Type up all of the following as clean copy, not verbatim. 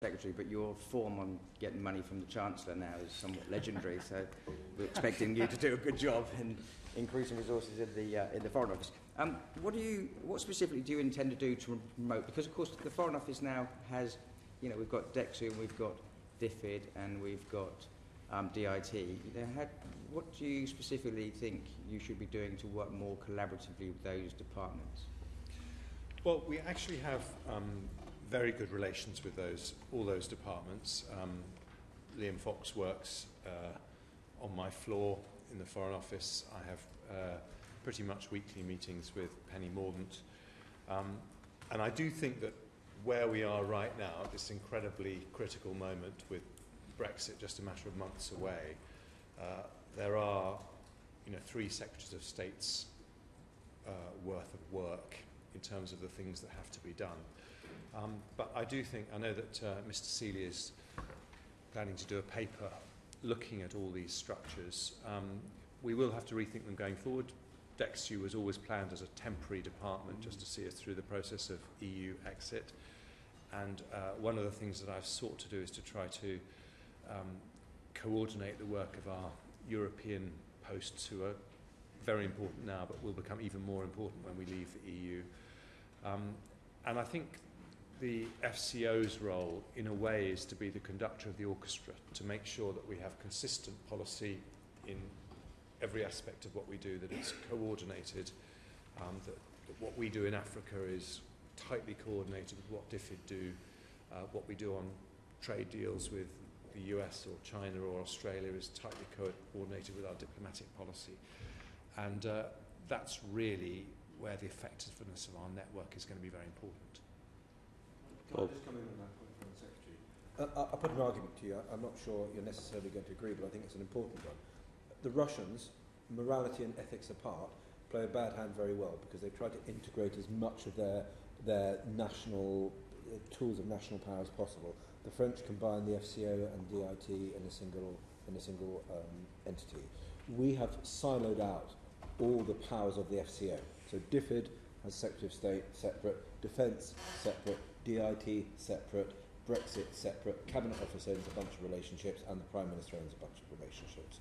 Secretary, but your form on getting money from the Chancellor now is somewhat legendary, so we're expecting you to do a good job in increasing resources in the Foreign Office. What specifically do you intend to do to promote? Because of course the Foreign Office now has, we've got DEXU, we've got DFID, and we've got DIT. What do you specifically think you should be doing to work more collaboratively with those departments? Well, we actually have very good relations with all those departments. Liam Fox works on my floor in the Foreign Office. I have pretty much weekly meetings with Penny Mordaunt. And I do think that where we are right now, at this incredibly critical moment with Brexit just a matter of months away, there are 3 Secretaries of State's worth of work in terms of the things that have to be done. But I know that Mr. Seeley is planning to do a paper looking at all these structures. We will have to rethink them going forward. DEXU was always planned as a temporary department just to see us through the process of EU exit. And one of the things that I've sought to do is to try to coordinate the work of our European posts, who are very important now but will become even more important when we leave the EU. And I think the FCO's role, in a way, is to be the conductor of the orchestra, to make sure that we have consistent policy in every aspect of what we do, that it's coordinated, that what we do in Africa is tightly coordinated with what DFID do, what we do on trade deals with the US or China or Australia is tightly coordinated with our diplomatic policy. And that's really where the effectiveness of our network is going to be very important. Can I just come in on that point, Foreign Secretary? I'll put an argument to you. I'm not sure you're necessarily going to agree, but I think it's an important one. The Russians, morality and ethics apart, play a bad hand very well because they try to integrate as much of their national tools of national power as possible. The French combine the FCO and DIT in a single entity. We have siloed out all the powers of the FCO. So DFID has Secretary of State separate, Defence separate, DIT separate, Brexit separate, Cabinet Office owns a bunch of relationships, and the Prime Minister owns a bunch of relationships.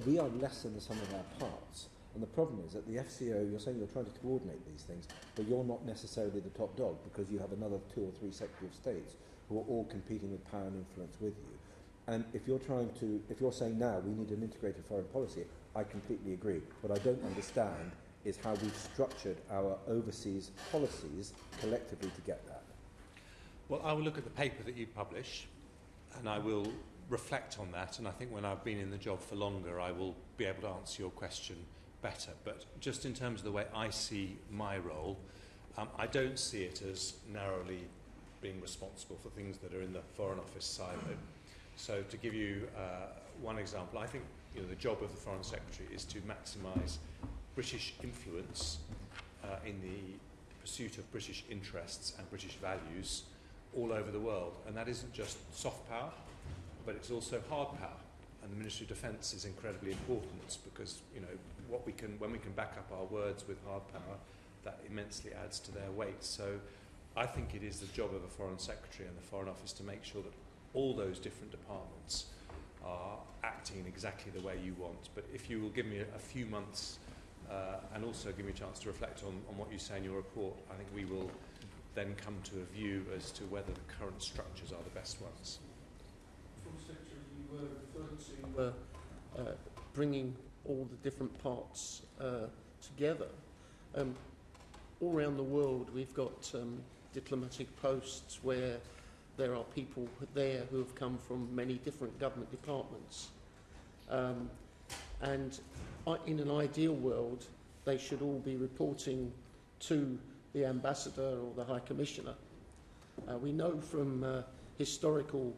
We are less than the sum of our parts. And the problem is that the FCO, you're saying you're trying to coordinate these things, but you're not necessarily the top dog because you have another 2 or 3 Secretary of States who are all competing with power and influence with you. And if you're saying now we need an integrated foreign policy, I completely agree. What I don't understand is how we've structured our overseas policies collectively to get that. Well, I will look at the paper that you publish, and I will reflect on that, and I think when I've been in the job for longer, I will be able to answer your question better. But just in terms of the way I see my role, I don't see it as narrowly being responsible for things that are in the Foreign Office silo. So to give you one example, I think the job of the Foreign Secretary is to maximise British influence in the pursuit of British interests and British values all over the world. And that isn't just soft power, but it's also hard power. And the Ministry of Defence is incredibly important because, when we can back up our words with hard power, that immensely adds to their weight. So I think it is the job of a Foreign Secretary and the Foreign Office to make sure that all those different departments are acting exactly the way you want. But if you will give me a few months and also give me a chance to reflect on what you say in your report, I think we will then come to a view as to whether the current structures are the best ones. Foreign Secretary, you were referred to bringing all the different parts together. All around the world we've got diplomatic posts where there are people there who have come from many different government departments. And in an ideal world, they should all be reporting to the ambassador or the High Commissioner. We know from historical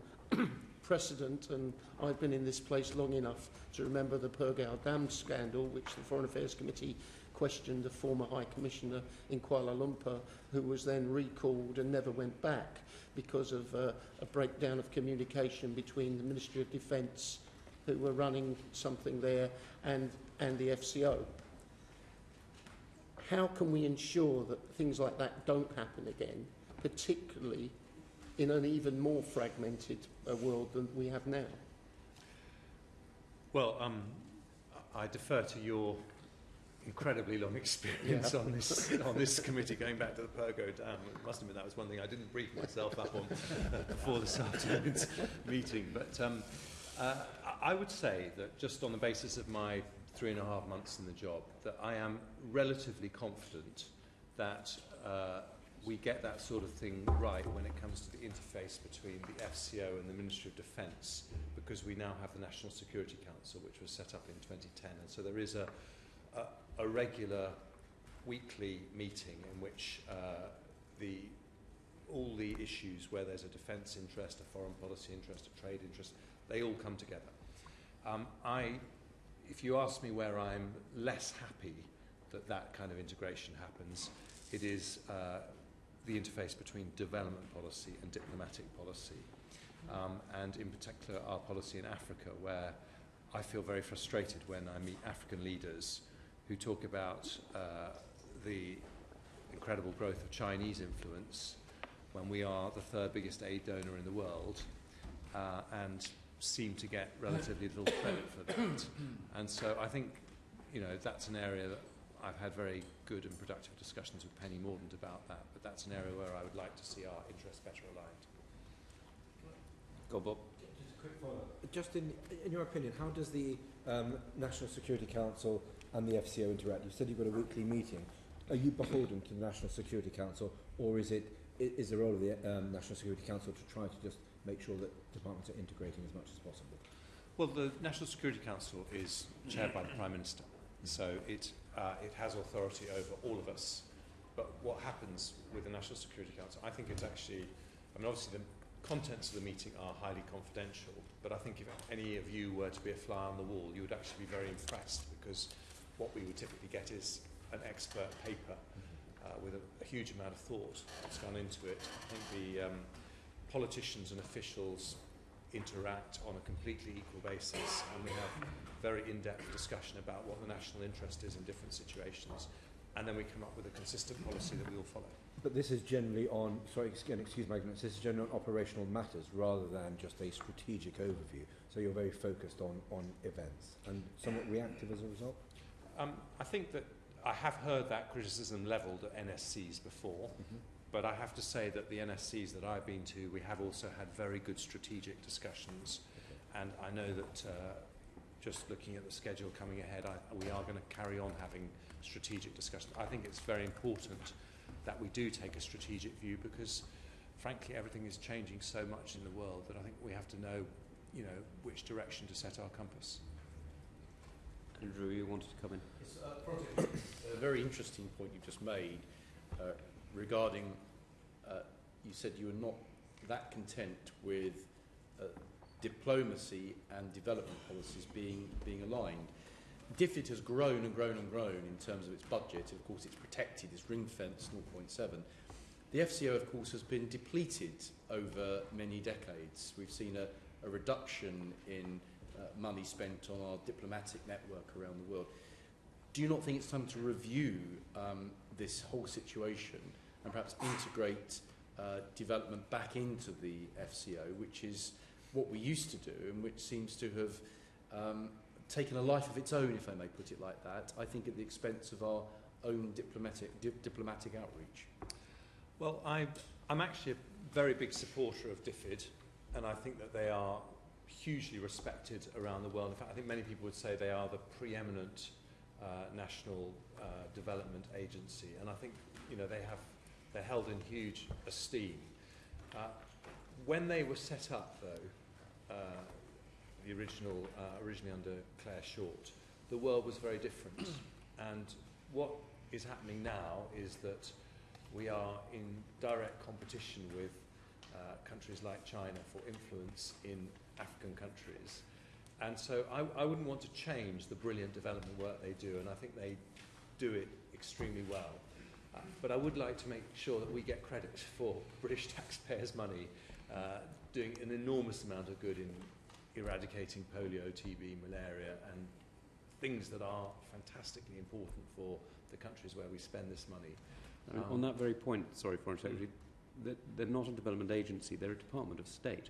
precedent, and I've been in this place long enough to remember the Pergau Dam scandal, which the Foreign Affairs Committee questioned the former High Commissioner in Kuala Lumpur, who was then recalled and never went back because of a breakdown of communication between the Ministry of Defence, who were running something there, and the FCO. How can we ensure that things like that don't happen again, particularly in an even more fragmented world than we have now? Well, I defer to your incredibly long experience on this committee, going back to the Pergo Dam. It must admit that was one thing I didn't brief myself up on before this afternoon's meeting. But I would say that just on the basis of my 3.5 months in the job, that I am relatively confident that we get that sort of thing right when it comes to the interface between the FCO and the Ministry of Defence, because we now have the National Security Council, which was set up in 2010. And so there is a regular weekly meeting in which all the issues where there's a defence interest, a foreign policy interest, a trade interest, they all come together. If you ask me where I'm less happy that kind of integration happens, it is the interface between development policy and diplomatic policy, and in particular our policy in Africa, where I feel very frustrated when I meet African leaders who talk about the incredible growth of Chinese influence when we are the third biggest aid donor in the world, and seem to get relatively little credit for that. And so I think, that's an area that I've had very good and productive discussions with Penny Mordaunt about that, but that's an area where I would like to see our interests better aligned. Go on, Bob. Just a quick follow-up. Just in your opinion, how does the National Security Council and the FCO interact? You said you've got a weekly meeting. Are you beholden to the National Security Council, or is the role of the National Security Council to try to just make sure that departments are integrating as much as possible? Well, the National Security Council is chaired by the Prime Minister, so it has authority over all of us. But what happens with the National Security Council, I think it's actually, obviously the contents of the meeting are highly confidential, but I think if any of you were to be a fly on the wall, you would actually be very impressed, because what we would typically get is an expert paper with a huge amount of thought that's gone into it. I think the politicians and officials interact on a completely equal basis, and we have very in-depth discussion about what the national interest is in different situations, and then we come up with a consistent policy that we all follow. But this is generally on, excuse my ignorance, this is generally on operational matters rather than just a strategic overview. So you're very focused on events and somewhat reactive as a result? I think that I have heard that criticism levelled at NSCs before, but I have to say that the NSCs that I've been to, we have also had very good strategic discussions, and I know that just looking at the schedule coming ahead, we are going to carry on having strategic discussions. I think it's very important that we do take a strategic view, because frankly everything is changing so much in the world that I think we have to know, which direction to set our compass. Andrew, you wanted to come in? It's a very interesting point you just made regarding, you said you were not that content with diplomacy and development policies being aligned. DFID has grown and grown and grown in terms of its budget. Of course, it's protected, it's ring-fenced 0.7. The FCO, of course, has been depleted over many decades. We've seen a reduction in money spent on our diplomatic network around the world. Do you not think it's time to review this whole situation and perhaps integrate development back into the FCO, which is what we used to do and which seems to have taken a life of its own, if I may put it like that, I think at the expense of our own diplomatic outreach? Well, I'm actually a very big supporter of DFID, and I think that they are hugely respected around the world. In fact, I think many people would say they are the preeminent national development agency, and I think they're held in huge esteem. When they were set up, though, originally under Claire Short, the world was very different. And what is happening now is that we are in direct competition with countries like China for influence in African countries. And so I wouldn't want to change the brilliant development work they do, and I think they do it extremely well. But I would like to make sure that we get credit for British taxpayers' money doing an enormous amount of good in eradicating polio, TB, malaria, and things that are fantastically important for the countries where we spend this money. On that very point, sorry for interrupting, they're not a development agency, they're a Department of State.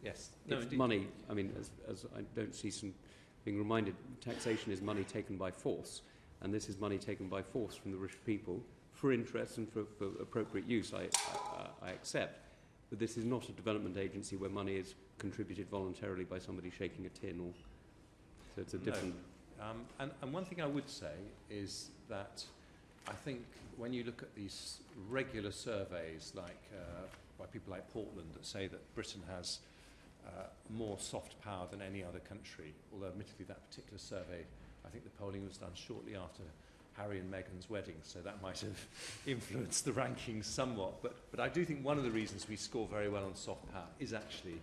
Yes. If money, I mean, as I don't see some being reminded, taxation is money taken by force, and this is money taken by force from the rich people for interest and for appropriate use, I accept. But this is not a development agency where money is contributed voluntarily by somebody shaking a tin, or so it's a different... No. And one thing I would say is that I think when you look at these regular surveys by people like Portland that say that Britain has more soft power than any other country, although admittedly that particular survey, I think the polling was done shortly after Harry and Meghan's wedding, so that might have influenced the rankings somewhat. But I do think one of the reasons we score very well on soft power is actually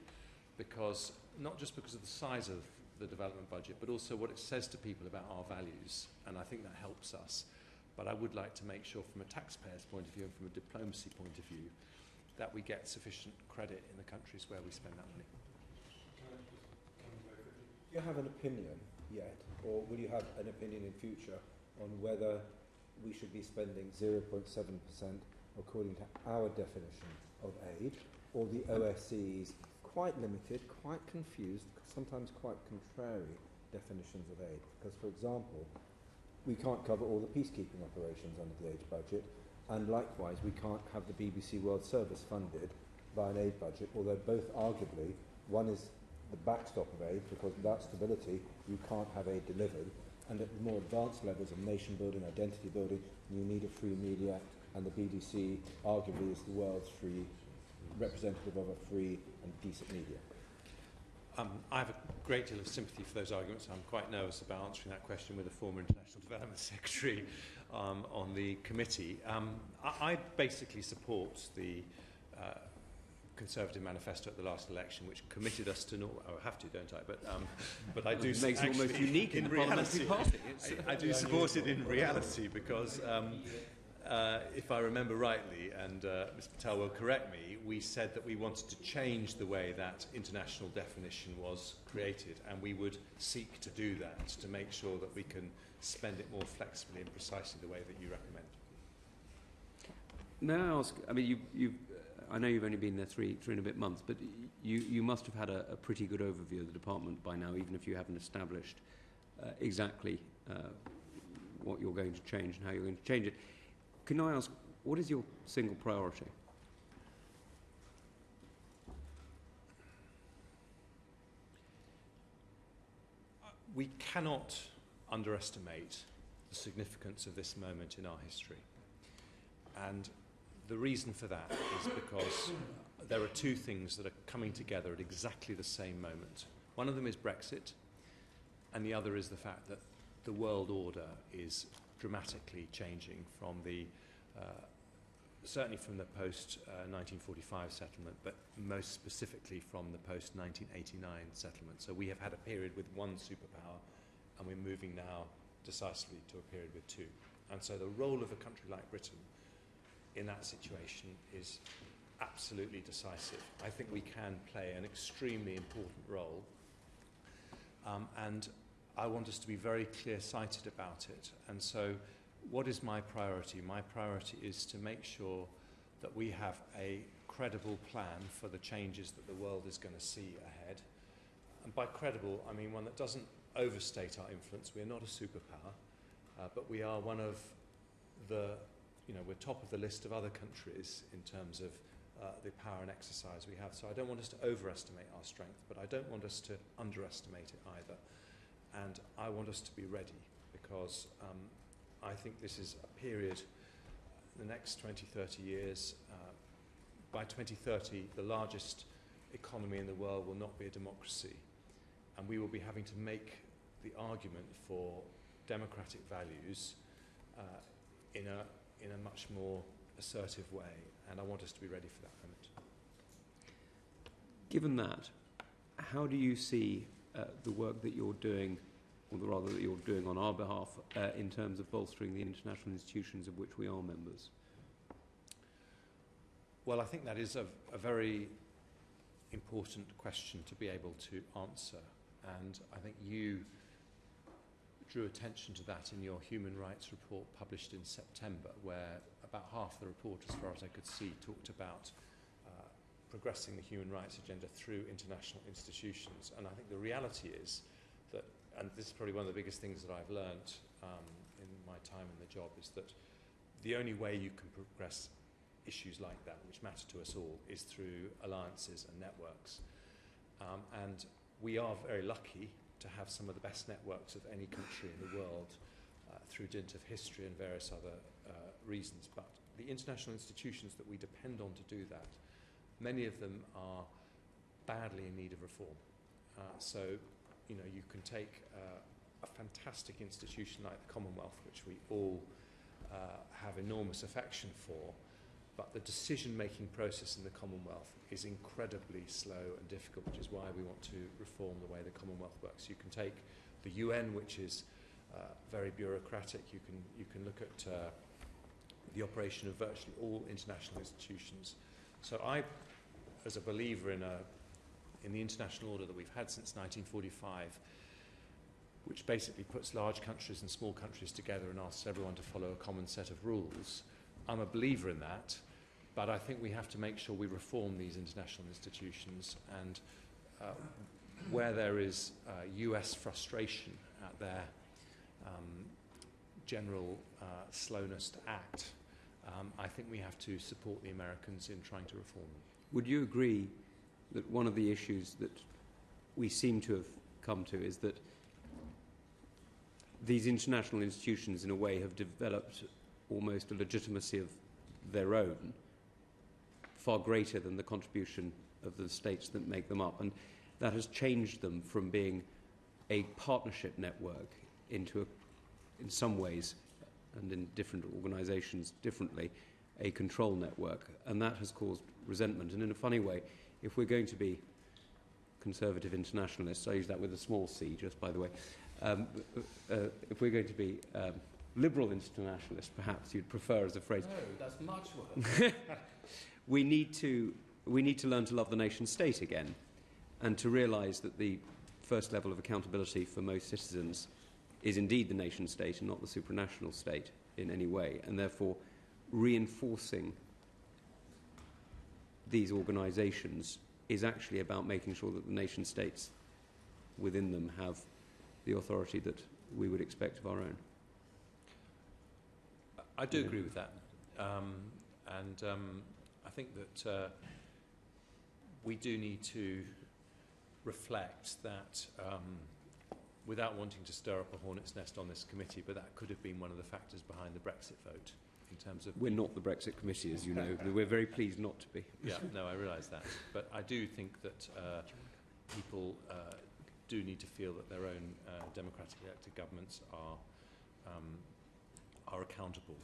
because, not just because of the size of the development budget, but also what it says to people about our values, and I think that helps us. But I would like to make sure from a taxpayer's point of view and from a diplomacy point of view that we get sufficient credit in the countries where we spend that money. Do you have an opinion yet, or will you have an opinion in future on whether we should be spending 0.7% according to our definition of aid, or the OSCE's quite limited, quite confused, sometimes quite contrary definitions of aid? Because, for example, we can't cover all the peacekeeping operations under the aid budget, and likewise we can't have the BBC World Service funded by an aid budget, although both arguably, one is the backstop of aid, because without stability you can't have aid delivered, and at the more advanced levels of nation building, identity building, you need a free media, and the BBC arguably is the world's free representative of a free and decent media. I have a great deal of sympathy for those arguments. I'm quite nervous about answering that question with a former International Development Secretary on the committee. I basically support the Conservative manifesto at the last election, which committed us to I have to, don't I? But I do. It makes it almost unique in reality. Party. I do support it in reality because, if I remember rightly, and Mr. Patel will correct me, we said that we wanted to change the way that international definition was created, and we would seek to do that to make sure that we can spend it more flexibly in precisely the way that you recommend. May I ask, I mean, I know you've only been there three and a bit months, but you must have had a pretty good overview of the department by now, even if you haven't established exactly what you're going to change and how you're going to change it. Can I ask, what is your single priority? We cannot underestimate the significance of this moment in our history. And the reason for that is because there are two things that are coming together at exactly the same moment. One of them is Brexit, and the other is the fact that the world order dramatically changing from certainly from the post-1945 settlement, but most specifically from the post-1989 settlement. So we have had a period with one superpower, and we're moving now decisively to a period with two. And so the role of a country like Britain in that situation is absolutely decisive. I think we can play an extremely important role, and I want us to be very clear-sighted about it. And so what is my priority? My priority is to make sure that we have a credible plan for the changes that the world is going to see ahead. And by credible, I mean one that doesn't overstate our influence. We're not a superpower, but we are one of we're top of the list of other countries in terms of the power and exercise we have. So I don't want us to overestimate our strength, but I don't want us to underestimate it either. And I want us to be ready, because I think this is a period, the next 20, 30 years. By 2030, the largest economy in the world will not be a democracy, and we will be having to make the argument for democratic values in a much more assertive way, and I want us to be ready for that moment. Given that, how do you see the work that you're doing, or rather that you're doing on our behalf, in terms of bolstering the international institutions of which we are members? Well, I think that is a very important question to be able to answer, and I think you drew attention to that in your human rights report published in September, where about half the report, as far as I could see, talked about progressing the human rights agenda through international institutions. And I think the reality is that, and this is probably one of the biggest things that I've learnt in my time in the job, is that the only way you can progress issues like that, which matter to us all, is through alliances and networks. And we are very lucky to have some of the best networks of any country in the world through dint of history and various other reasons. But the international institutions that we depend on to do that, many of them are badly in need of reform. So, you know, you can take a fantastic institution like the Commonwealth, which we all have enormous affection for, but the decision-making process in the Commonwealth is incredibly slow and difficult, which is why we want to reform the way the Commonwealth works. You can take the UN, which is very bureaucratic. You can look at the operation of virtually all international institutions. So I, as a believer in the international order that we've had since 1945, which basically puts large countries and small countries together and asks everyone to follow a common set of rules, I'm a believer in that, but I think we have to make sure we reform these international institutions, and where there is US frustration at their general slowness to act, I think we have to support the Americans in trying to reform them. Would you agree that one of the issues that we seem to have come to is that these international institutions, in a way, have developed almost a legitimacy of their own, far greater than the contribution of the states that make them up, and that has changed them from being a partnership network into, in some ways, and in different organisations differently, a control network, and that has caused resentment. And in a funny way, if we're going to be conservative internationalists, I use that with a small c, just by the way, if we're going to be liberal internationalists, perhaps you'd prefer as a phrase. No, that's much worse. we need to learn to love the nation state again, and to realise that the first level of accountability for most citizens is indeed the nation state and not the supranational state in any way, and therefore reinforcing these organisations is actually about making sure that the nation states within them have the authority that we would expect of our own. I do agree with that, and I think that we do need to reflect that, without wanting to stir up a hornet's nest on this committee, but that could have been one of the factors behind the Brexit vote in terms of... We're not the Brexit committee, as you know. We're very pleased not to be. Yeah, no, I realise that. But I do think that people do need to feel that their own democratically elected governments are accountable.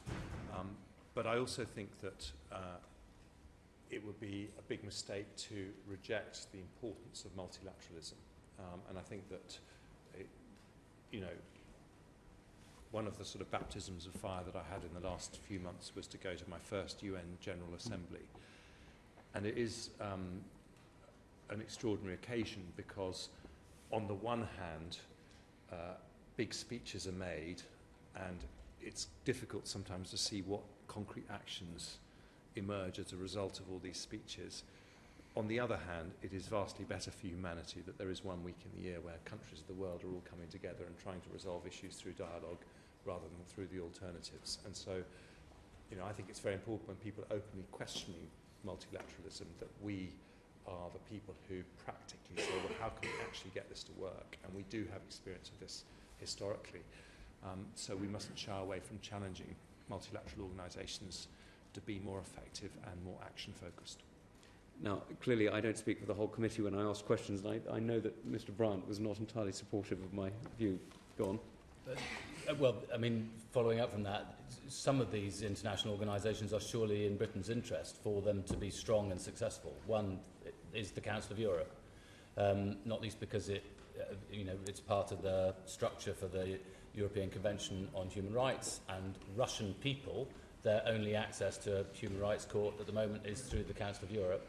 But I also think that it would be a big mistake to reject the importance of multilateralism. And I think that, one of the sort of baptisms of fire that I had in the last few months was to go to my first UN General Assembly. And it is an extraordinary occasion because, on the one hand, big speeches are made, and it's difficult sometimes to see what concrete actions emerge as a result of all these speeches. On the other hand, it is vastly better for humanity that there is 1 week in the year where countries of the world are all coming together and trying to resolve issues through dialogue rather than through the alternatives. And so, I think it's very important when people are openly questioning multilateralism that we are the people who practically say, well, how can we actually get this to work? And we do have experience of this historically. So we mustn't shy away from challenging multilateral organisations to be more effective and more action-focused. Now, clearly, I don't speak for the whole committee when I ask questions, and I know that Mr. Bryant was not entirely supportive of my view. Go on. Well, I mean, following up from that, some of these international organisations are surely in Britain's interest for them to be strong and successful. One is the Council of Europe, not least because it's part of the structure for the European Convention on Human Rights, and Russian people, their only access to a human rights court at the moment is through the Council of Europe.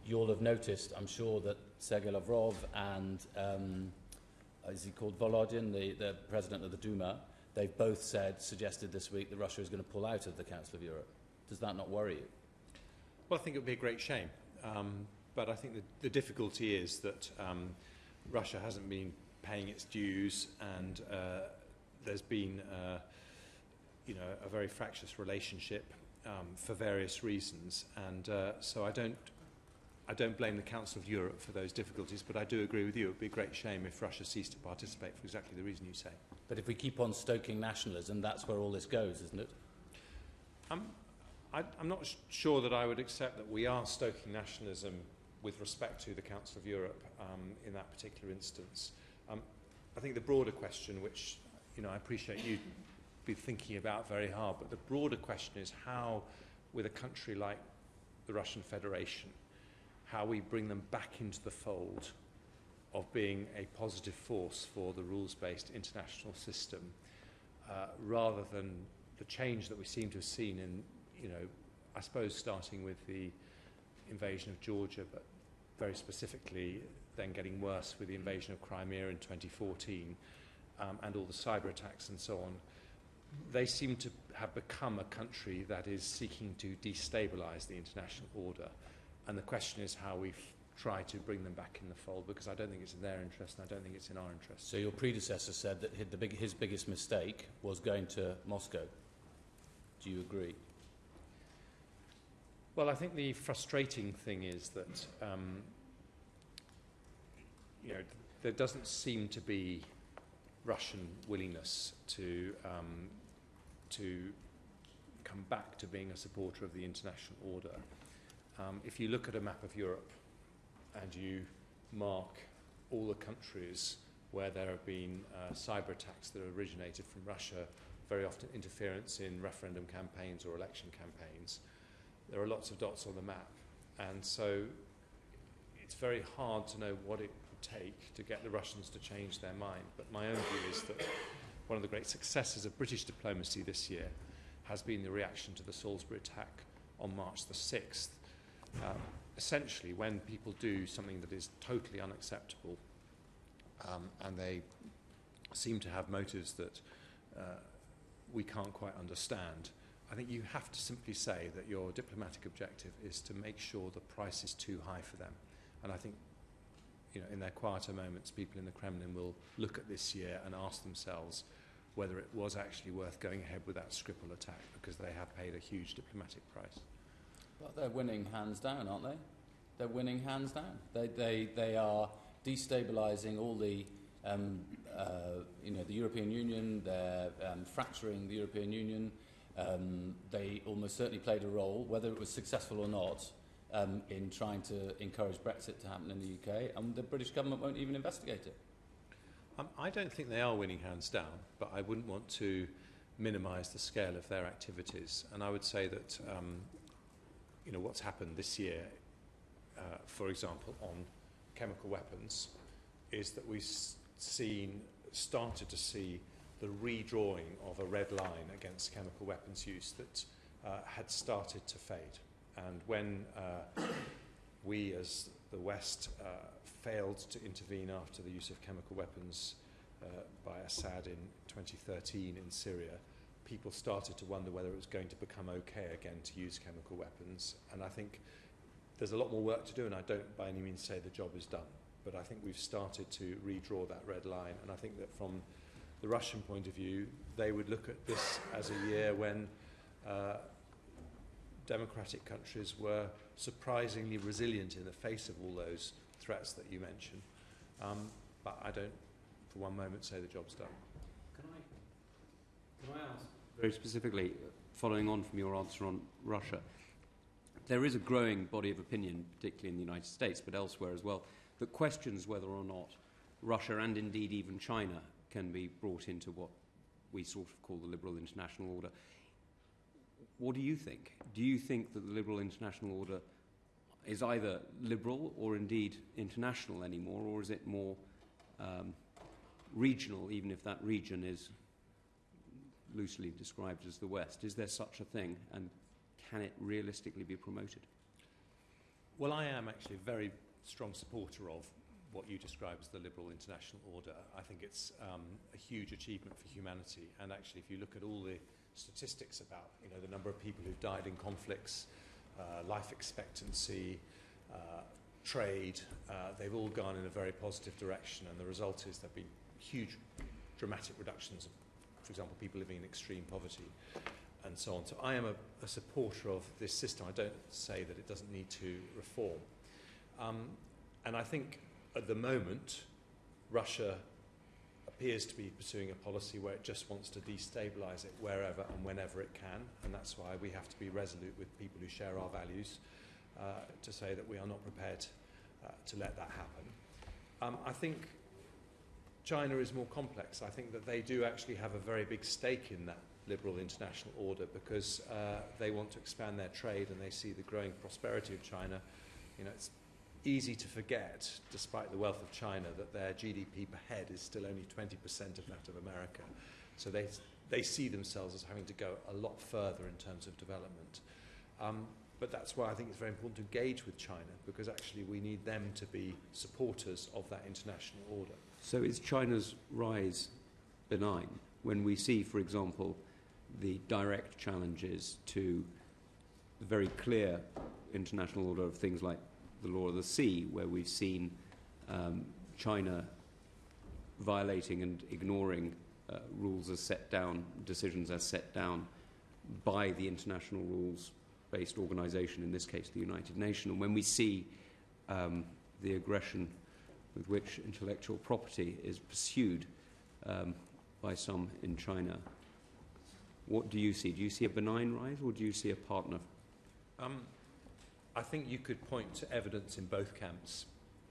You'll have noticed, I'm sure, that Sergei Lavrov and, is he called Volodin, the president of the Duma, they've both suggested this week that Russia is going to pull out of the Council of Europe Does that not worry you? Well, I think it would be a great shame. But I think the difficulty is that Russia hasn't been paying its dues, and there's been a very fractious relationship for various reasons. And so I don't blame the Council of Europe for those difficulties, but I do agree with you. It would be a great shame if Russia ceased to participate for exactly the reason you say. But if we keep on stoking nationalism, that's where all this goes, isn't it? I'm not sure that I would accept that we are stoking nationalism with respect to the Council of Europe in that particular instance. I think the broader question, which I appreciate you be thinking about very hard, but the broader question is how, with a country like the Russian Federation, how we bring them back into the fold of being a positive force for the rules-based international system, rather than the change that we seem to have seen in, I suppose starting with the invasion of Georgia, but very specifically then getting worse with the invasion of Crimea in 2014, and all the cyber attacks and so on. They seem to have become a country that is seeking to destabilise the international order. And the question is how we try to bring them back in the fold, because I don't think it's in their interest and I don't think it's in our interest. So your predecessor said that his biggest mistake was going to Moscow. Do you agree? Well, I think the frustrating thing is that there doesn't seem to be Russian willingness to come back to being a supporter of the international order. If you look at a map of Europe and you mark all the countries where there have been cyber attacks that originated from Russia, very often interference in referendum campaigns or election campaigns, there are lots of dots on the map. And so it's very hard to know what it would take to get the Russians to change their mind. But my own view is that one of the great successes of British diplomacy this year has been the reaction to the Salisbury attack on March the 6th. Essentially, when people do something that is totally unacceptable, and they seem to have motives that we can't quite understand, I think you have to simply say that your diplomatic objective is to make sure the price is too high for them. And I think, in their quieter moments, people in the Kremlin will look at this year and ask themselves whether it was actually worth going ahead with that Skripal attack, because they have paid a huge diplomatic price. But they're winning hands down, aren't they? They're winning hands down. They are destabilising all the the European Union. They're fracturing the European Union. They almost certainly played a role, whether it was successful or not, in trying to encourage Brexit to happen in the UK, and the British government won't even investigate it. I don't think they are winning hands down, but I wouldn't want to minimise the scale of their activities. And I would say that what's happened this year, for example, on chemical weapons, is that we've started to see the redrawing of a red line against chemical weapons use that had started to fade. And when we, as the West, failed to intervene after the use of chemical weapons by Assad in 2013 in Syria, people started to wonder whether it was going to become okay again to use chemical weapons. And I think there's a lot more work to do, and I don't by any means say the job is done. But I think we've started to redraw that red line. And I think that from the Russian point of view, they would look at this as a year when democratic countries were surprisingly resilient in the face of all those threats that you mentioned. But I don't, for one moment, say the job's done. Can I ask very specifically, following on from your answer on Russia, there is a growing body of opinion, particularly in the United States, but elsewhere as well, that questions whether or not Russia and indeed even China can be brought into what we sort of call the liberal international order. What do you think? Do you think that the liberal international order is either liberal or indeed international anymore, or is it more regional, even if that region is loosely described as the West? Is there such a thing, and can it realistically be promoted? Well, I am actually a very strong supporter of what you describe as the liberal international order. I think it's a huge achievement for humanity, and actually if you look at all the statistics about the number of people who've died in conflicts, life expectancy, trade. They've all gone in a very positive direction, and the result is there have been huge, dramatic reductions of, for example, people living in extreme poverty and so on. So I am a supporter of this system. I don't say that it doesn't need to reform. And I think at the moment, Russia appears to be pursuing a policy where it just wants to destabilise it wherever and whenever it can, and that's why we have to be resolute with people who share our values to say that we are not prepared to let that happen. I think China is more complex. I think that they do actually have a very big stake in that liberal international order because they want to expand their trade and they see the growing prosperity of China. It's easy to forget, despite the wealth of China, that their GDP per head is still only 20% of that of America. So they see themselves as having to go a lot further in terms of development. But that's why I think it's very important to engage with China, because actually we need them to be supporters of that international order. So is China's rise benign when we see, for example, the direct challenges to the very clear international order of things like the law of the sea, where we've seen China violating and ignoring rules as set down, decisions as set down by the international rules-based organisation, in this case the United Nations, and when we see the aggression with which intellectual property is pursued by some in China, what do you see? Do you see a benign rise, or do you see a partner? I think you could point to evidence in both camps,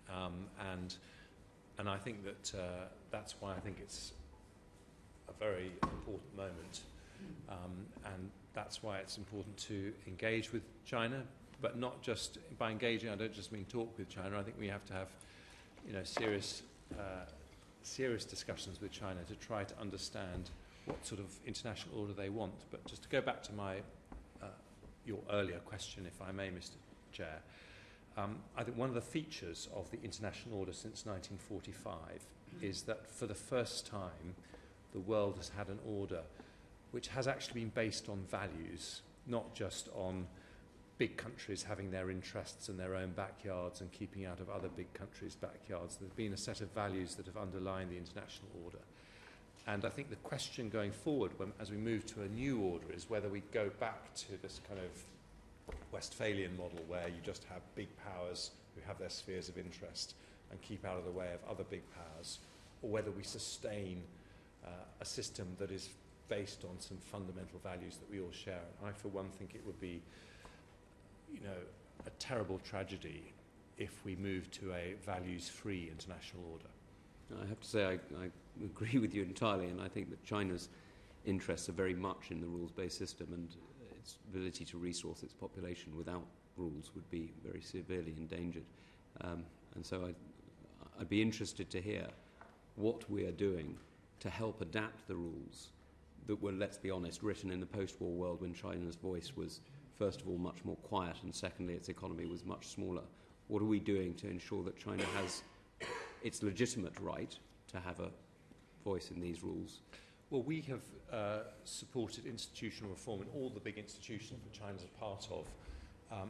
and I think that that's why I think it's a very important moment, and that's why it's important to engage with China, but not just by engaging. I don't just mean talk with China. I think we have to have, serious discussions with China to try to understand what sort of international order they want. But just to go back to your earlier question, if I may, Mr. Chair, I think one of the features of the international order since 1945 is that for the first time the world has had an order which has actually been based on values, not just on big countries having their interests in their own backyards and keeping out of other big countries' backyards. There's been a set of values that have underlined the international order. And I think the question going forward, as we move to a new order, is whether we go back to this kind of Westphalian model where you just have big powers who have their spheres of interest and keep out of the way of other big powers, or whether we sustain a system that is based on some fundamental values that we all share. And I, for one, think it would be, a terrible tragedy if we move to a values-free international order. I have to say I agree with you entirely, and I think that China's interests are very much in the rules-based system, and its ability to resource its population without rules would be very severely endangered. And so I'd be interested to hear what we are doing to help adapt the rules that were, let's be honest, written in the post-war world when China's voice was, first of all, much more quiet, and secondly, its economy was much smaller. What are we doing to ensure that China has its legitimate right to have a voice in these rules? Well, we have supported institutional reform in all the big institutions that China's a part of,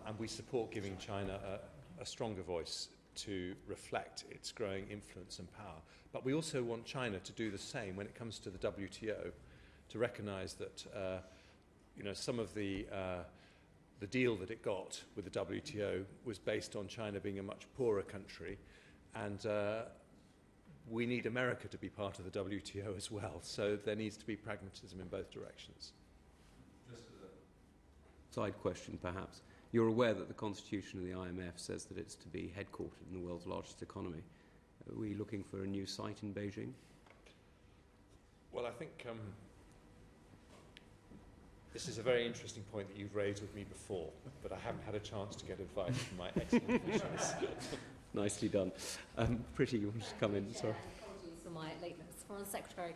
and we support giving China a stronger voice to reflect its growing influence and power. But we also want China to do the same when it comes to the WTO, to recognise that some of the deal that it got with the WTO was based on China being a much poorer country, and we need America to be part of the WTO as well. So there needs to be pragmatism in both directions. Just as a side question, perhaps. You're aware that the constitution of the IMF says that it's to be headquartered in the world's largest economy. Are we looking for a new site in Beijing? Well, I think this is a very interesting point that you've raised with me before, but I haven't had a chance to get advice from my excellent officials. Nicely done. Pretty, you want to come in? Sorry. Apologies for my lateness. Foreign Secretary,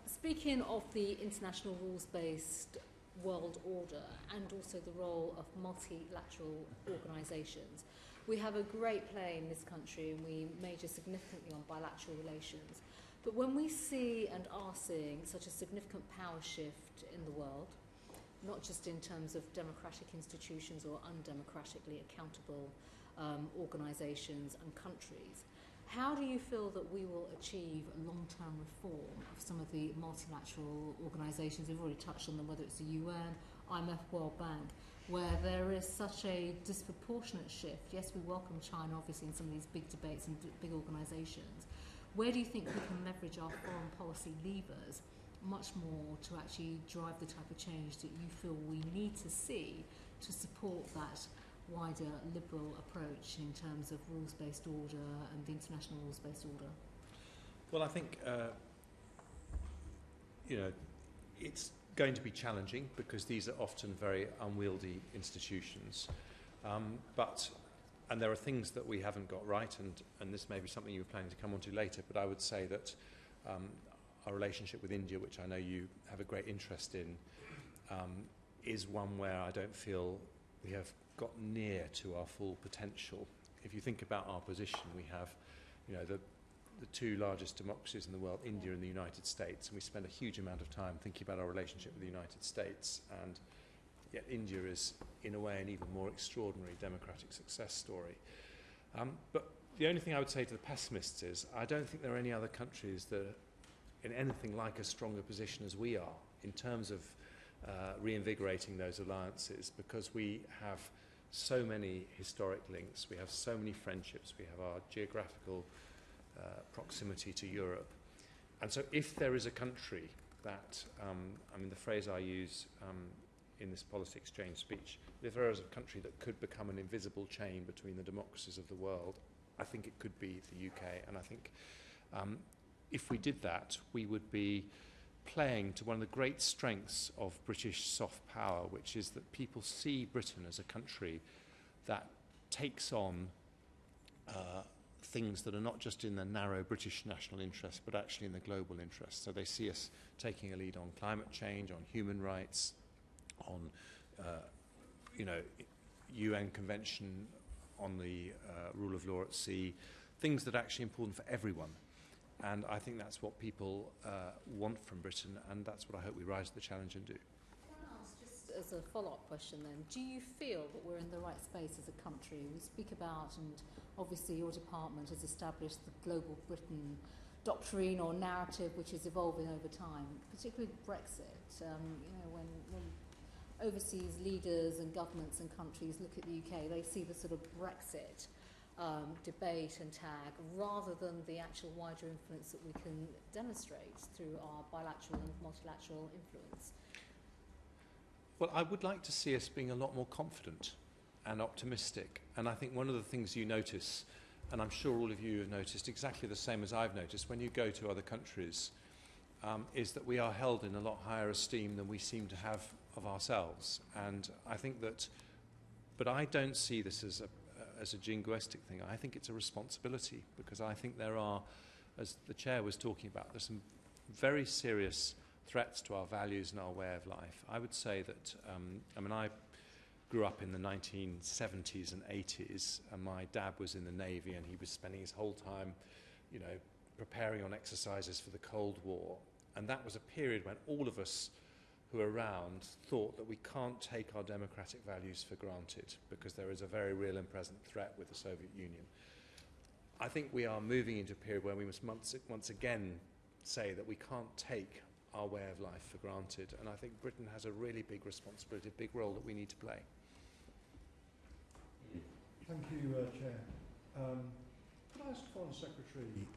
speaking of the international rules-based world order and also the role of multilateral organisations, we have a great play in this country and we major significantly on bilateral relations. But when we see and are seeing such a significant power shift in the world, not just in terms of democratic institutions or undemocratically accountable organisations and countries, how do you feel that we will achieve long-term reform of some of the multilateral organisations? We've already touched on them, whether it's the UN, IMF, World Bank, where there is such a disproportionate shift. Yes, we welcome China, obviously, in some of these big debates and big organisations. Where do you think we can leverage our foreign policy levers much more to actually drive the type of change that you feel we need to see to support that wider liberal approach in terms of rules-based order and the international rules-based order? Well, I think, it's going to be challenging because these are often very unwieldy institutions. And there are things that we haven't got right, and this may be something you're planning to come on to later, but I would say that our relationship with India, which I know you have a great interest in, is one where I don't feel we have got near to our full potential. If you think about our position, we have, the two largest democracies in the world, India and the United States, and we spend a huge amount of time thinking about our relationship with the United States, and yet India is, in a way, an even more extraordinary democratic success story. But the only thing I would say to the pessimists is I don't think there are any other countries that are in anything like a stronger position as we are in terms of reinvigorating those alliances, because we have so many historic links, we have so many friendships, we have our geographical proximity to Europe. And so if there is a country that, the phrase I use in this policy exchange speech, if there is a country that could become an invisible chain between the democracies of the world, I think it could be the UK. And I think if we did that, we would be playing to one of the great strengths of British soft power, which is that people see Britain as a country that takes on things that are not just in the narrow British national interest, but actually in the global interest. So they see us taking a lead on climate change, on human rights, on UN Convention on the rule of law at sea, things that are actually important for everyone. And I think that's what people want from Britain, and that's what I hope we rise to the challenge and do. Can I ask, just as a follow-up question then, do you feel that we're in the right space as a country? We speak about, and obviously your department has established the Global Britain doctrine or narrative, which is evolving over time, particularly Brexit. When overseas leaders and governments and countries look at the UK, they see the sort of Brexit debate and tag rather than the actual wider influence that we can demonstrate through our bilateral and multilateral influence. Well, I would like to see us being a lot more confident and optimistic. And I think one of the things you notice, and I'm sure all of you have noticed exactly the same as I've noticed when you go to other countries, is that we are held in a lot higher esteem than we seem to have of ourselves. And I think that, but I don't see this as a jingoistic thing. I think it's a responsibility, because I think there are, as the chair was talking about, there's some very serious threats to our values and our way of life. I would say that, I grew up in the 1970s and 80s, and my dad was in the Navy, and he was spending his whole time, preparing on exercises for the Cold War. And that was a period when all of us who are around thought that we can't take our democratic values for granted, because there is a very real and present threat with the Soviet Union. I think we are moving into a period where we must once again say that we can't take our way of life for granted, and I think Britain has a really big responsibility, a big role that we need to play. Thank you, Chair. Could I ask the Foreign Secretary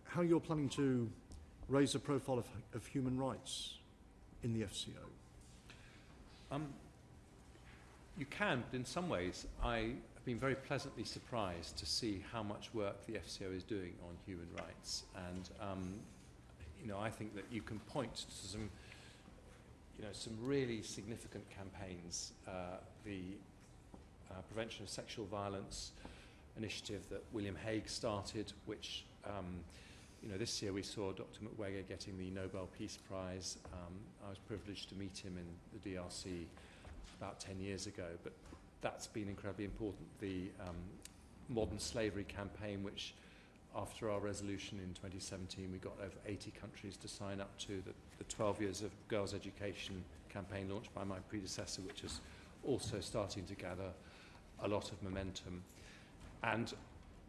how you're planning to raise the profile of human rights in the FCO? You can, but in some ways I have been very pleasantly surprised to see how much work the FCO is doing on human rights. And I think that you can point to some really significant campaigns. The Prevention of Sexual Violence initiative that William Hague started, which this year we saw Dr. Mukwege getting the Nobel Peace Prize. I was privileged to meet him in the DRC about 10 years ago, but that's been incredibly important. The Modern Slavery campaign, which after our resolution in 2017, we got over 80 countries to sign up to the 12 Years of Girls' Education campaign launched by my predecessor, which is also starting to gather a lot of momentum. And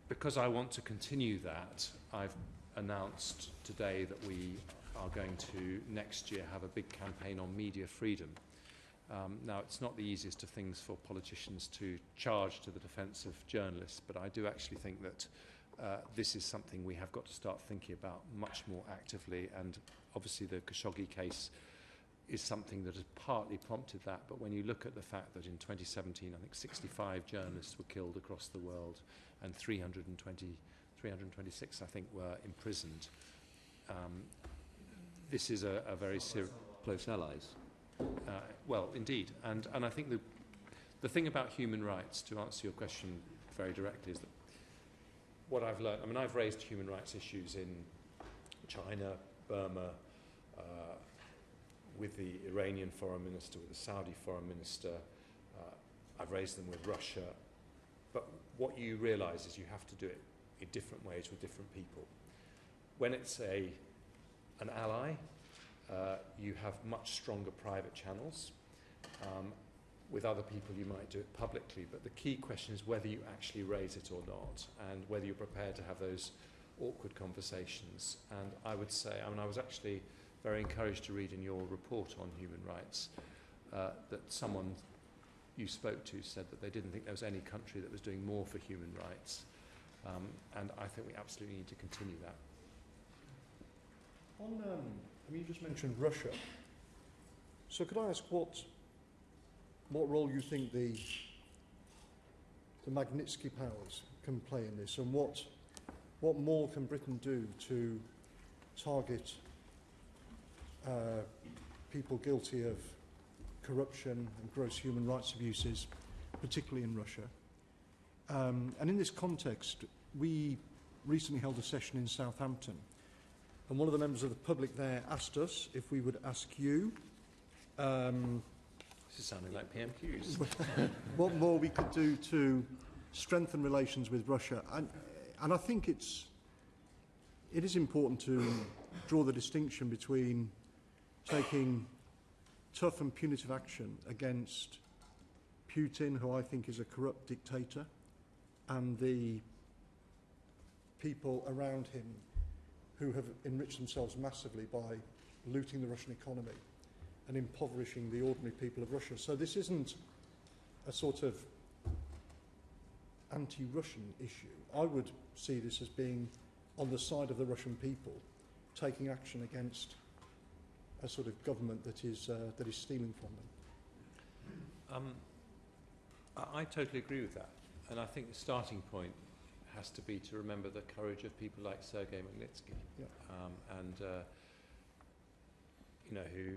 because I want to continue that, I've announced today that we are going to next year have a big campaign on media freedom. Now, it's not the easiest of things for politicians to charge to the defence of journalists, but I do actually think that this is something we have got to start thinking about much more actively, and obviously the Khashoggi case is something that has partly prompted that, but when you look at the fact that in 2017 I think 65 journalists were killed across the world and 326 I think were imprisoned, this is a very serious... Close allies. Well, indeed, and I think the thing about human rights, to answer your question very directly, is that what I've learned, I mean, I've raised human rights issues in China, Burma, with the Iranian foreign minister, with the Saudi foreign minister. I've raised them with Russia. But what you realise is you have to do it in different ways with different people. When it's an ally, you have much stronger private channels. With other people, you might do it publicly, but the key question is whether you actually raise it or not, and whether you're prepared to have those awkward conversations. And I would say, I mean, I was actually very encouraged to read in your report on human rights that someone you spoke to said that they didn't think there was any country that was doing more for human rights. And I think we absolutely need to continue that. I mean, you just mentioned Russia. So could I ask what role you think the Magnitsky powers can play in this, and what more can Britain do to target people guilty of corruption and gross human rights abuses, particularly in Russia? And in this context, we recently held a session in Southampton, and one of the members of the public there asked us if we would ask you This is sounding like PMQs. what more we could do to strengthen relations with Russia. And I think it is important to draw the distinction between taking tough and punitive action against Putin, who I think is a corrupt dictator, and the people around him who have enriched themselves massively by looting the Russian economy and impoverishing the ordinary people of Russia. So this isn't a sort of anti-Russian issue. I would see this as being on the side of the Russian people, taking action against a sort of government that is stealing from them. I totally agree with that, and I think the starting point has to be to remember the courage of people like Sergei Magnitsky, who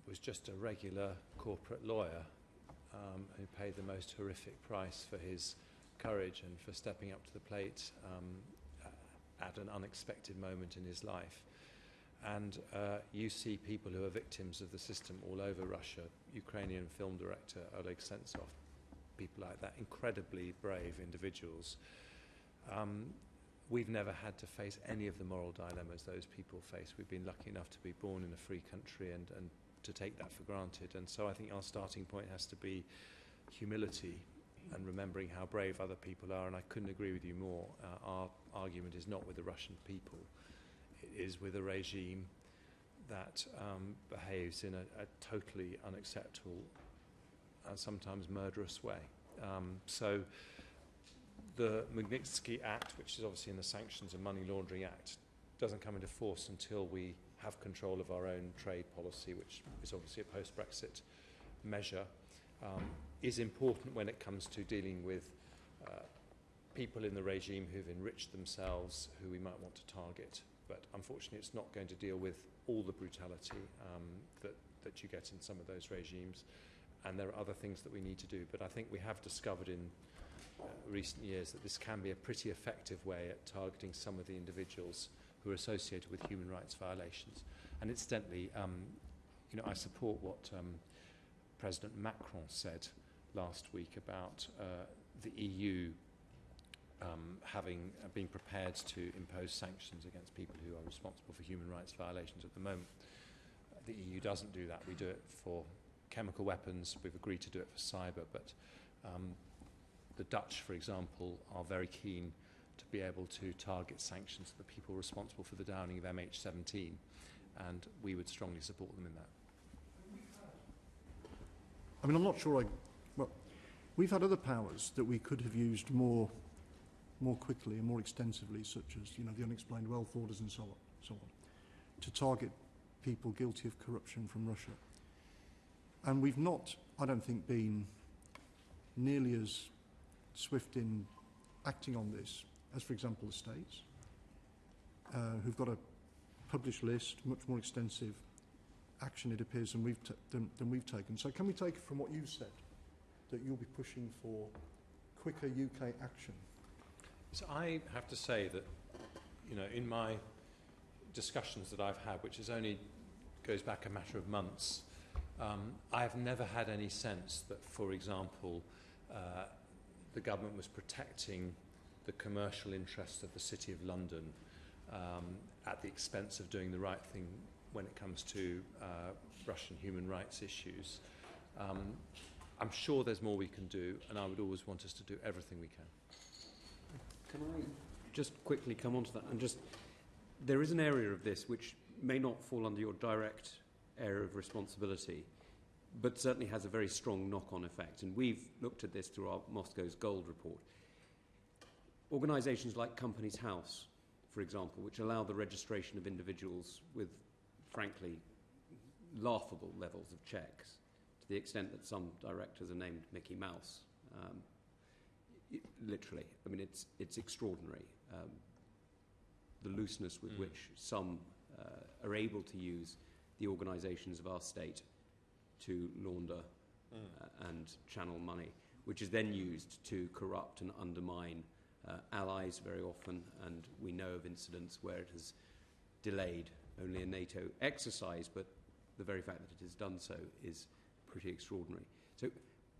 was just a regular corporate lawyer who paid the most horrific price for his courage and for stepping up to the plate at an unexpected moment in his life. And you see people who are victims of the system all over Russia. Ukrainian film director Oleg Sentsov, people like that, incredibly brave individuals. We've never had to face any of the moral dilemmas those people face. We've been lucky enough to be born in a free country and to take that for granted. And so I think our starting point has to be humility and remembering how brave other people are. And I couldn't agree with you more. Our argument is not with the Russian people. It is with a regime that behaves in a totally unacceptable and sometimes murderous way. So the Magnitsky Act, which is obviously in the Sanctions and Money Laundering Act, doesn't come into force until we have control of our own trade policy, which is obviously a post-Brexit measure, is important when it comes to dealing with people in the regime who've enriched themselves, who we might want to target. But unfortunately, it's not going to deal with all the brutality that you get in some of those regimes. And there are other things that we need to do. But I think we have discovered in recent years that this can be a pretty effective way at targeting some of the individuals who are associated with human rights violations. And incidentally, I support what President Macron said last week about the EU being prepared to impose sanctions against people who are responsible for human rights violations at the moment. The EU doesn't do that. We do it for chemical weapons. We've agreed to do it for cyber, but the Dutch, for example, are very keen to be able to target sanctions to the people responsible for the downing of MH17, and we would strongly support them in that. I mean, I'm not sure well, we've had other powers that we could have used more quickly and more extensively, such as, the unexplained wealth orders and so on, to target people guilty of corruption from Russia. And we've not, I don't think, been nearly as swift in acting on this as, for example, the States, who've got a published list, much more extensive action, it appears, than we've taken. So can we take from what you've said that you'll be pushing for quicker UK action? So I have to say that, in my discussions that I've had, which goes back a matter of months, I have never had any sense that, for example, the government was protecting the commercial interests of the City of London at the expense of doing the right thing when it comes to Russian human rights issues. I'm sure there's more we can do, and I would always want us to do everything we can. Can I just quickly come on to that? And there is an area of this which may not fall under your direct area of responsibility, but certainly has a very strong knock-on effect. And we've looked at this through our Moscow's Gold report. Organisations like Companies House, for example, which allow the registration of individuals with, frankly, laughable levels of checks, to the extent that some directors are named Mickey Mouse. Literally, I mean, it's extraordinary, the looseness with which some are able to use the organisations of our state to launder and channel money, which is then used to corrupt and undermine allies very often, and we know of incidents where it has delayed only a NATO exercise, but the very fact that it has done so is pretty extraordinary. So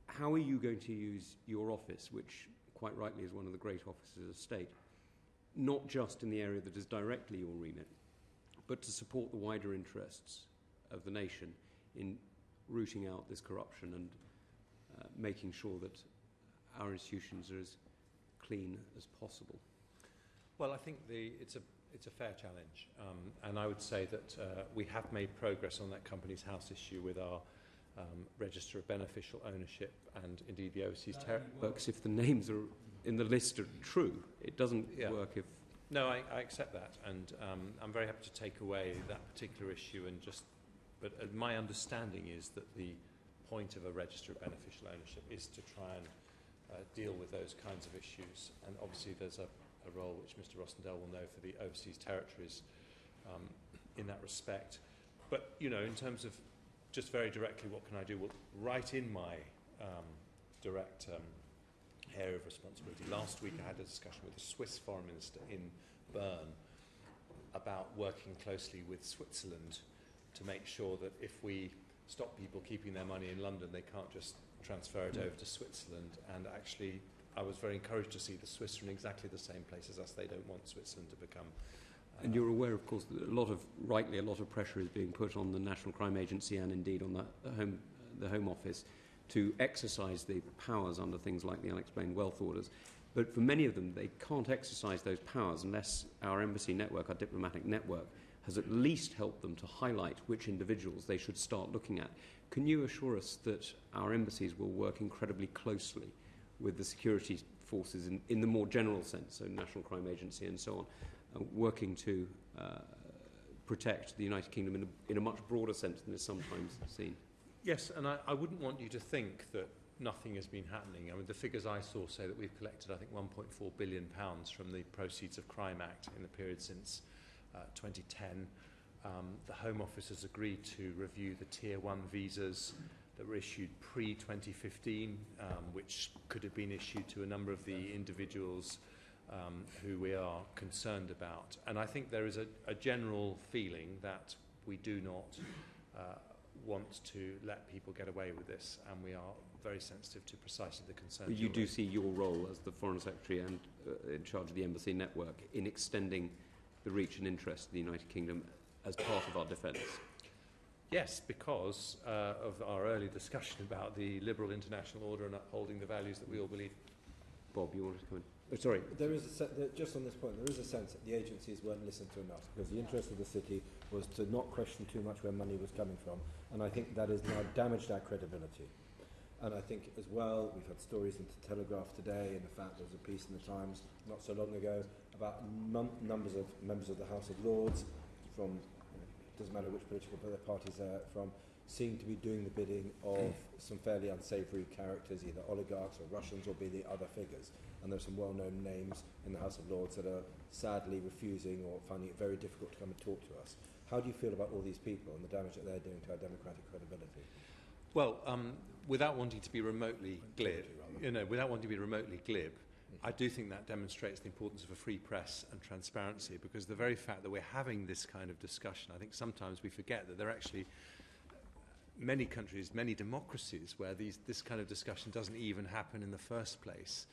how are you going to use your office, which quite rightly is one of the great offices of state, not just in the area that is directly your remit, but to support the wider interests of the nation in rooting out this corruption and making sure that our institutions are as clean as possible? Well, I think it's a fair challenge, and I would say that we have made progress on that Companies House issue with our register of beneficial ownership and indeed the overseas territory. Works if the names are in the list are true. It doesn't work if... No, I accept that, and I'm very happy to take away that particular issue and just... But my understanding is that the point of a register of beneficial ownership is to try and deal with those kinds of issues, and obviously there's a role which Mr. Rossendale will know for the overseas territories in that respect. But, in terms of just very directly what can I do, well, right in my direct area of responsibility, last week I had a discussion with the Swiss foreign minister in Bern about working closely with Switzerland to make sure that if we stop people keeping their money in London, they can't just transfer it over to Switzerland. And actually, I was very encouraged to see the Swiss are in exactly the same place as us. They don't want Switzerland to become... and you're aware, of course, that rightly a lot of pressure is being put on the National Crime Agency and indeed on the Home Office to exercise the powers under things like the unexplained wealth orders. But for many of them, they can't exercise those powers unless our embassy network, our diplomatic network, has at least helped them to highlight which individuals they should start looking at. Can you assure us that our embassies will work incredibly closely with the security forces in the more general sense, so National Crime Agency and so on, working to protect the United Kingdom in a much broader sense than is sometimes seen? Yes, and I wouldn't want you to think that nothing has been happening. I mean, the figures I saw say that we've collected, I think, £1.4 billion from the Proceeds of Crime Act in the period since 2010. The Home Office has agreed to review the Tier 1 visas that were issued pre-2015, which could have been issued to a number of the individuals who we are concerned about. And I think there is a general feeling that we do not want to let people get away with this, and we are very sensitive to precisely the concerns. But you do see your role as the Foreign Secretary and in charge of the embassy network in extending the reach and interest of the United Kingdom as part of our defence? Yes, because of our early discussion about the liberal international order and upholding the values that we all believe. Bob, you wanted to come in? Oh, sorry. There is just on this point, there is a sense that the agencies weren't listened to enough, because the interest of the city was to not question too much where money was coming from, and I think that has now damaged our credibility. And I think as well, we've had stories in the Telegraph today, and the fact there was a piece in the Times not so long ago about numbers of members of the House of Lords from, doesn't matter which political parties they're from, seem to be doing the bidding of some fairly unsavoury characters, either oligarchs or Russians, or be the other figures. And there's some well-known names in the House of Lords that are sadly refusing or finding it very difficult to come and talk to us. How do you feel about all these people and the damage that they're doing to our democratic credibility? Well, without wanting to be remotely glib, I do think that demonstrates the importance of a free press and transparency, because the very fact that we're having this kind of discussion, I think sometimes we forget that there are actually many countries, many democracies where this kind of discussion doesn't even happen in the first place.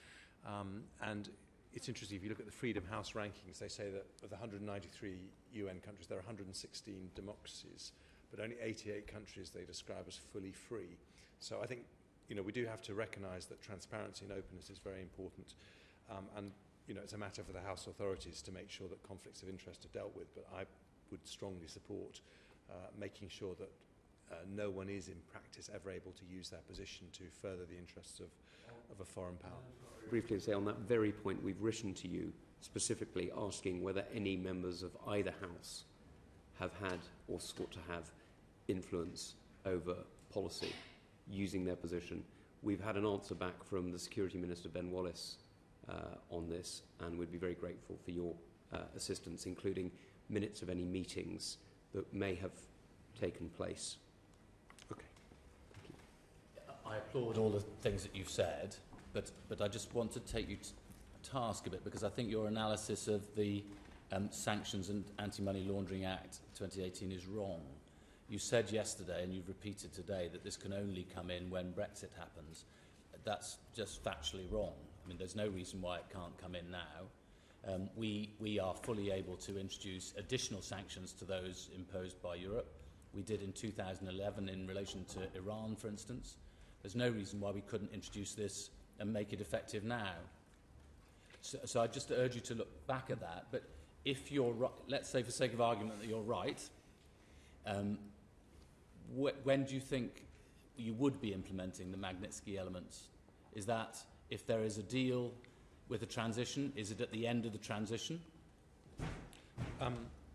And it's interesting, if you look at the Freedom House rankings, they say that of the 193 UN countries, there are 116 democracies, but only 88 countries they describe as fully free. So I think, we do have to recognise that transparency and openness is very important. And, it's a matter for the House authorities to make sure that conflicts of interest are dealt with, but I would strongly support making sure that no one is in practice ever able to use their position to further the interests of a foreign power. Briefly say on that very point, we've written to you specifically asking whether any members of either house have had or sought to have influence over policy using their position. We've had an answer back from the Security Minister, Ben Wallace, on this, and we'd be very grateful for your assistance, including minutes of any meetings that may have taken place. Okay. Thank you. I applaud all the things that you've said, but I just want to take you to task a bit, because I think your analysis of the Sanctions and Anti-Money Laundering Act 2018 is wrong. You said yesterday, and you've repeated today, that this can only come in when Brexit happens. That's just factually wrong. I mean, there's no reason why it can't come in now. We are fully able to introduce additional sanctions to those imposed by Europe. We did in 2011 in relation to Iran, for instance. There's no reason why we couldn't introduce this and make it effective now. So I just urge you to look back at that. But if you're right, let's say for sake of argument that you're right, when do you think you would be implementing the Magnitsky elements? Is that if there is a deal with a transition? Is it at the end of the transition?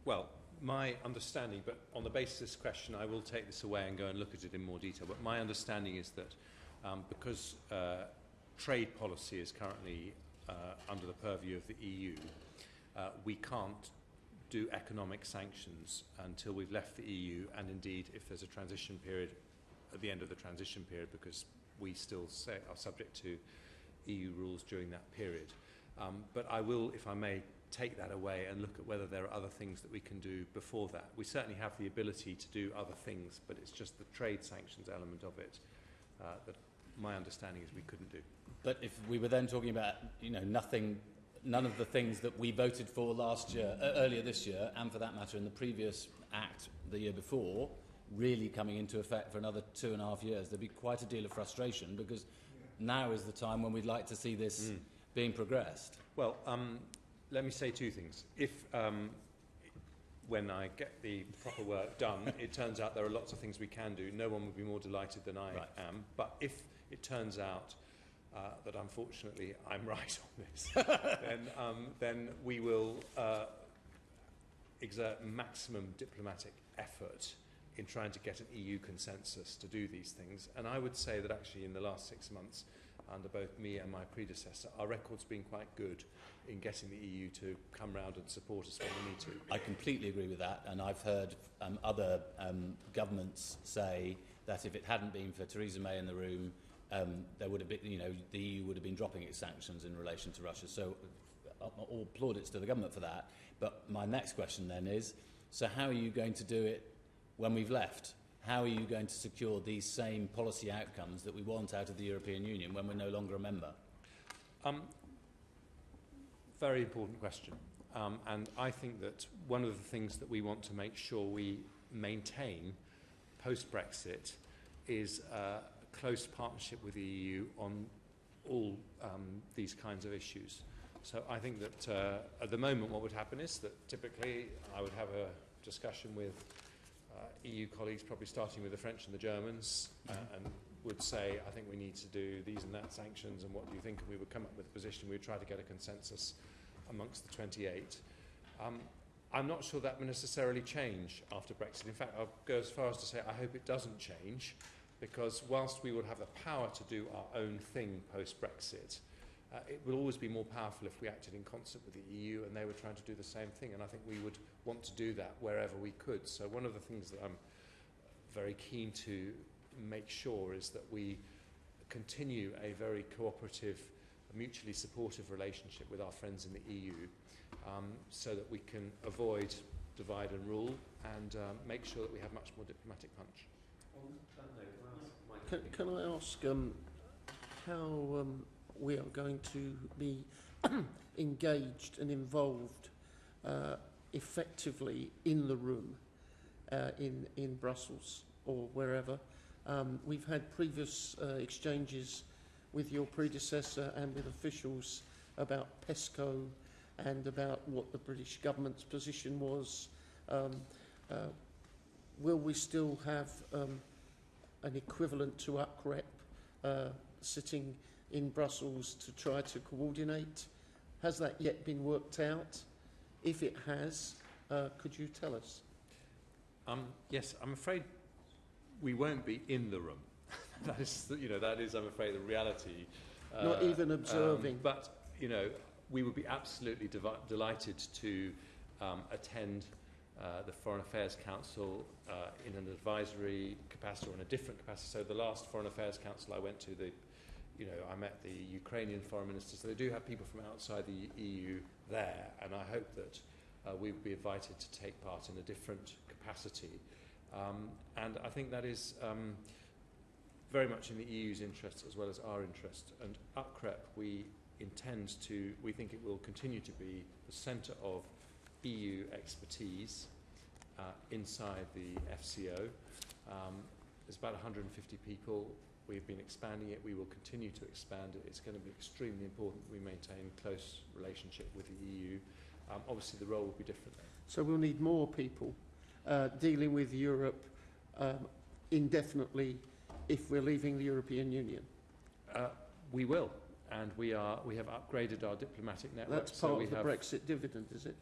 Well, my understanding, but on the basis of this question, I will take this away and go and look at it in more detail. But my understanding is that because trade policy is currently under the purview of the EU, we can't do economic sanctions until we've left the EU, and indeed if there's a transition period at the end of the transition period, because we still are subject to EU rules during that period. But I will, if I may, take that away and look at whether there are other things that we can do before that. We certainly have the ability to do other things, but it's just the trade sanctions element of it that my understanding is we couldn't do. But if we were then talking about, none of the things that we voted for last year, earlier this year, and for that matter in the previous Act the year before, really coming into effect for another 2.5 years, there'd be quite a deal of frustration, because now is the time when we'd like to see this being progressed. Well, let me say two things. If when I get the proper work done, it turns out there are lots of things we can do, no one would be more delighted than I am. But if it turns out that unfortunately I'm right on this, then we will exert maximum diplomatic effort in trying to get an EU consensus to do these things. And I would say that actually in the last 6 months, under both me and my predecessor, our record's been quite good in getting the EU to come round and support us when we need to. I completely agree with that, and I've heard other governments say that if it hadn't been for Theresa May in the room, there would have been, the EU would have been dropping its sanctions in relation to Russia. So all plaudits to the government for that. But my next question then is, so how are you going to do it when we've left? how are you going to secure these same policy outcomes that we want out of the European Union when we're no longer a member? Very important question. And I think that one of the things that we want to make sure we maintain post-Brexit is a close partnership with the EU on all these kinds of issues. So I think that at the moment what would happen is that typically I would have a discussion with EU colleagues, probably starting with the French and the Germans, and would say, I think we need to do these and that sanctions, and what do you think? And we would come up with a position. We would try to get a consensus amongst the 28. I'm not sure that will necessarily change after Brexit. In fact, I'll go as far as to say I hope it doesn't change, because whilst we will have the power to do our own thing post-Brexit, it will always be more powerful if we acted in concert with the EU and they were trying to do the same thing, and I think we would want to do that wherever we could. So one of the things that I'm very keen to make sure is that we continue a very cooperative, mutually supportive relationship with our friends in the EU, so that we can avoid divide and rule and make sure that we have much more diplomatic punch. Can I ask how we are going to be engaged and involved effectively in the room in Brussels or wherever? We've had previous exchanges with your predecessor and with officials about PESCO and about what the British government's position was. Will we still have an equivalent to UCREP sitting in Brussels to try to coordinate? Has that yet been worked out? If it has, could you tell us? Yes, I'm afraid we won't be in the room. That is, I'm afraid, the reality. Not even observing. But, we would be absolutely delighted to attend the Foreign Affairs Council in an advisory capacity or in a different capacity. So the last Foreign Affairs Council I went to, I met the Ukrainian foreign minister. So they do have people from outside the EU there, and I hope that we would be invited to take part in a different capacity. And I think that is very much in the EU's interest as well as our interest. And UCREP, we think it will continue to be the centre of EU expertise inside the FCO. There's about 150 people. We've been expanding it. We will continue to expand it. It's going to be extremely important that we maintain close relationship with the EU. Obviously, the role will be different. So we'll need more people dealing with Europe indefinitely if we're leaving the European Union. We will, and we have upgraded our diplomatic network. That's part of the Brexit dividend, is it?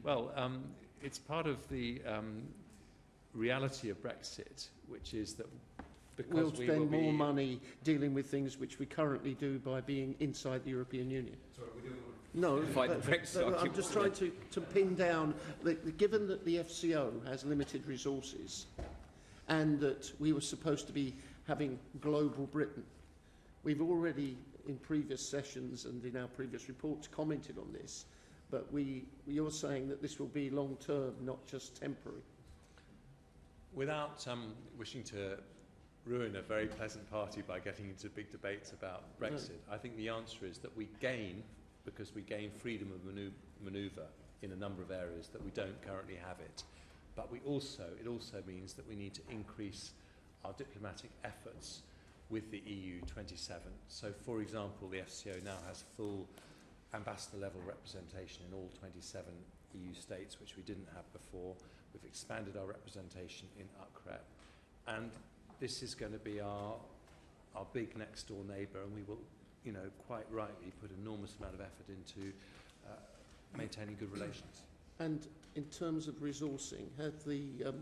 Well, it's part of the reality of Brexit, which is that because we'll spend more money dealing with things which we currently do by being inside the European Union. Sorry, we don't No, fight the Brexit. I'm just trying to pin down that given that the FCO has limited resources and that we were supposed to be having global Britain, we've already in previous sessions and in our previous reports commented on this, but you're saying that this will be long term, not just temporary. Without wishing to ruin a very pleasant party by getting into big debates about Brexit, I think the answer is that we gain, because we gain freedom of manoeuvre in a number of areas that we don't currently have it. But it also means that we need to increase our diplomatic efforts with the EU 27. So, for example, the FCO now has full ambassador-level representation in all 27 EU states, which we didn't have before. We've expanded our representation in UCREP. And this is going to be our big next-door neighbour, and we will, quite rightly put an enormous amount of effort into maintaining good relations. And in terms of resourcing, have the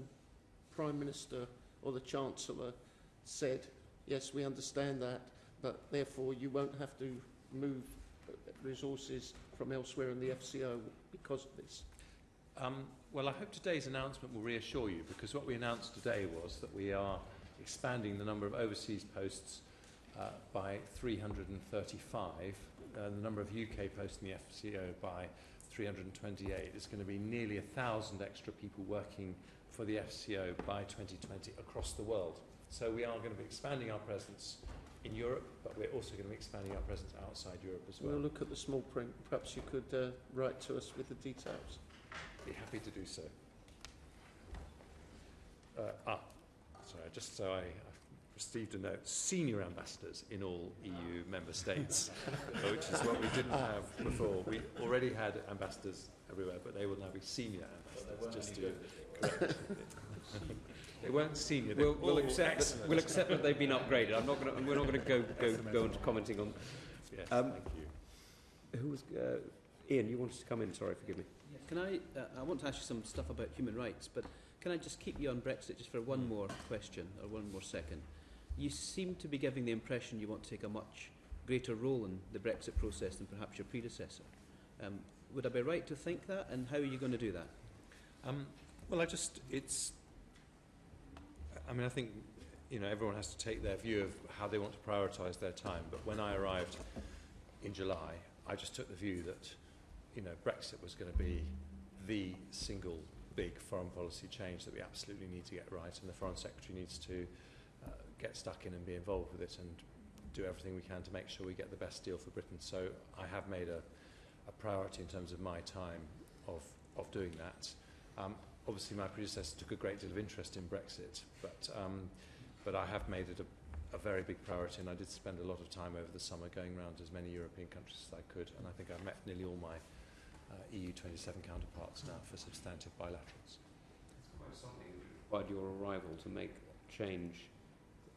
Prime Minister or the Chancellor said, yes, we understand that, but therefore you won't have to move resources from elsewhere in the FCO because of this? Well, I hope today's announcement will reassure you, because what we announced today was that we are expanding the number of overseas posts by 335, the number of UK posts in the FCO by 328. There's going to be nearly 1,000 extra people working for the FCO by 2020 across the world. So we are going to be expanding our presence in Europe, but we're also going to be expanding our presence outside Europe as well. We'll look at the small print. Perhaps you could write to us with the details. Be happy to do so. Sorry, just so I've received a note. Senior ambassadors in all EU member states, which is what we didn't have before. We already had ambassadors everywhere, but they will now be senior ambassadors, just to correct. They weren't senior. We'll accept that they've been upgraded. We're not going to go into commenting on. Yes, thank you. Who was Ian? You wanted to come in. Sorry, forgive me. Can I want to ask you some stuff about human rights, but can I just keep you on Brexit just for one more question or one more second? You seem to be giving the impression you want to take a much greater role in the Brexit process than perhaps your predecessor. Would I be right to think that, and how are you going to do that? Well, I think, everyone has to take their view of how they want to prioritise their time. But when I arrived in July, I just took the view that, Brexit was going to be the single big foreign policy change that we absolutely need to get right, and the Foreign Secretary needs to get stuck in and be involved with it and do everything we can to make sure we get the best deal for Britain. So I have made a priority in terms of my time of doing that. Obviously, my predecessor took a great deal of interest in Brexit, but I have made it a very big priority, and I did spend a lot of time over the summer going around as many European countries as I could, and I think I've met nearly all my EU 27 counterparts now for substantive bilaterals. It's quite something that required your arrival to make change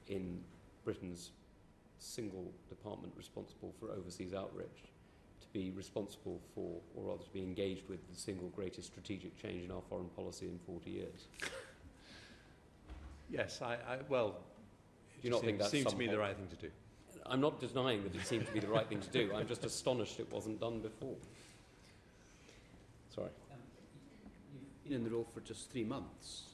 in Britain's single department responsible for overseas outreach to be responsible for, or rather to be engaged with, the single greatest strategic change in our foreign policy in 40 years. Yes, do you not think that seemed to me the right thing to do? I'm not denying that it seemed to be the right thing to do. I'm just astonished it wasn't done before. Sorry. You've been in the role for just 3 months,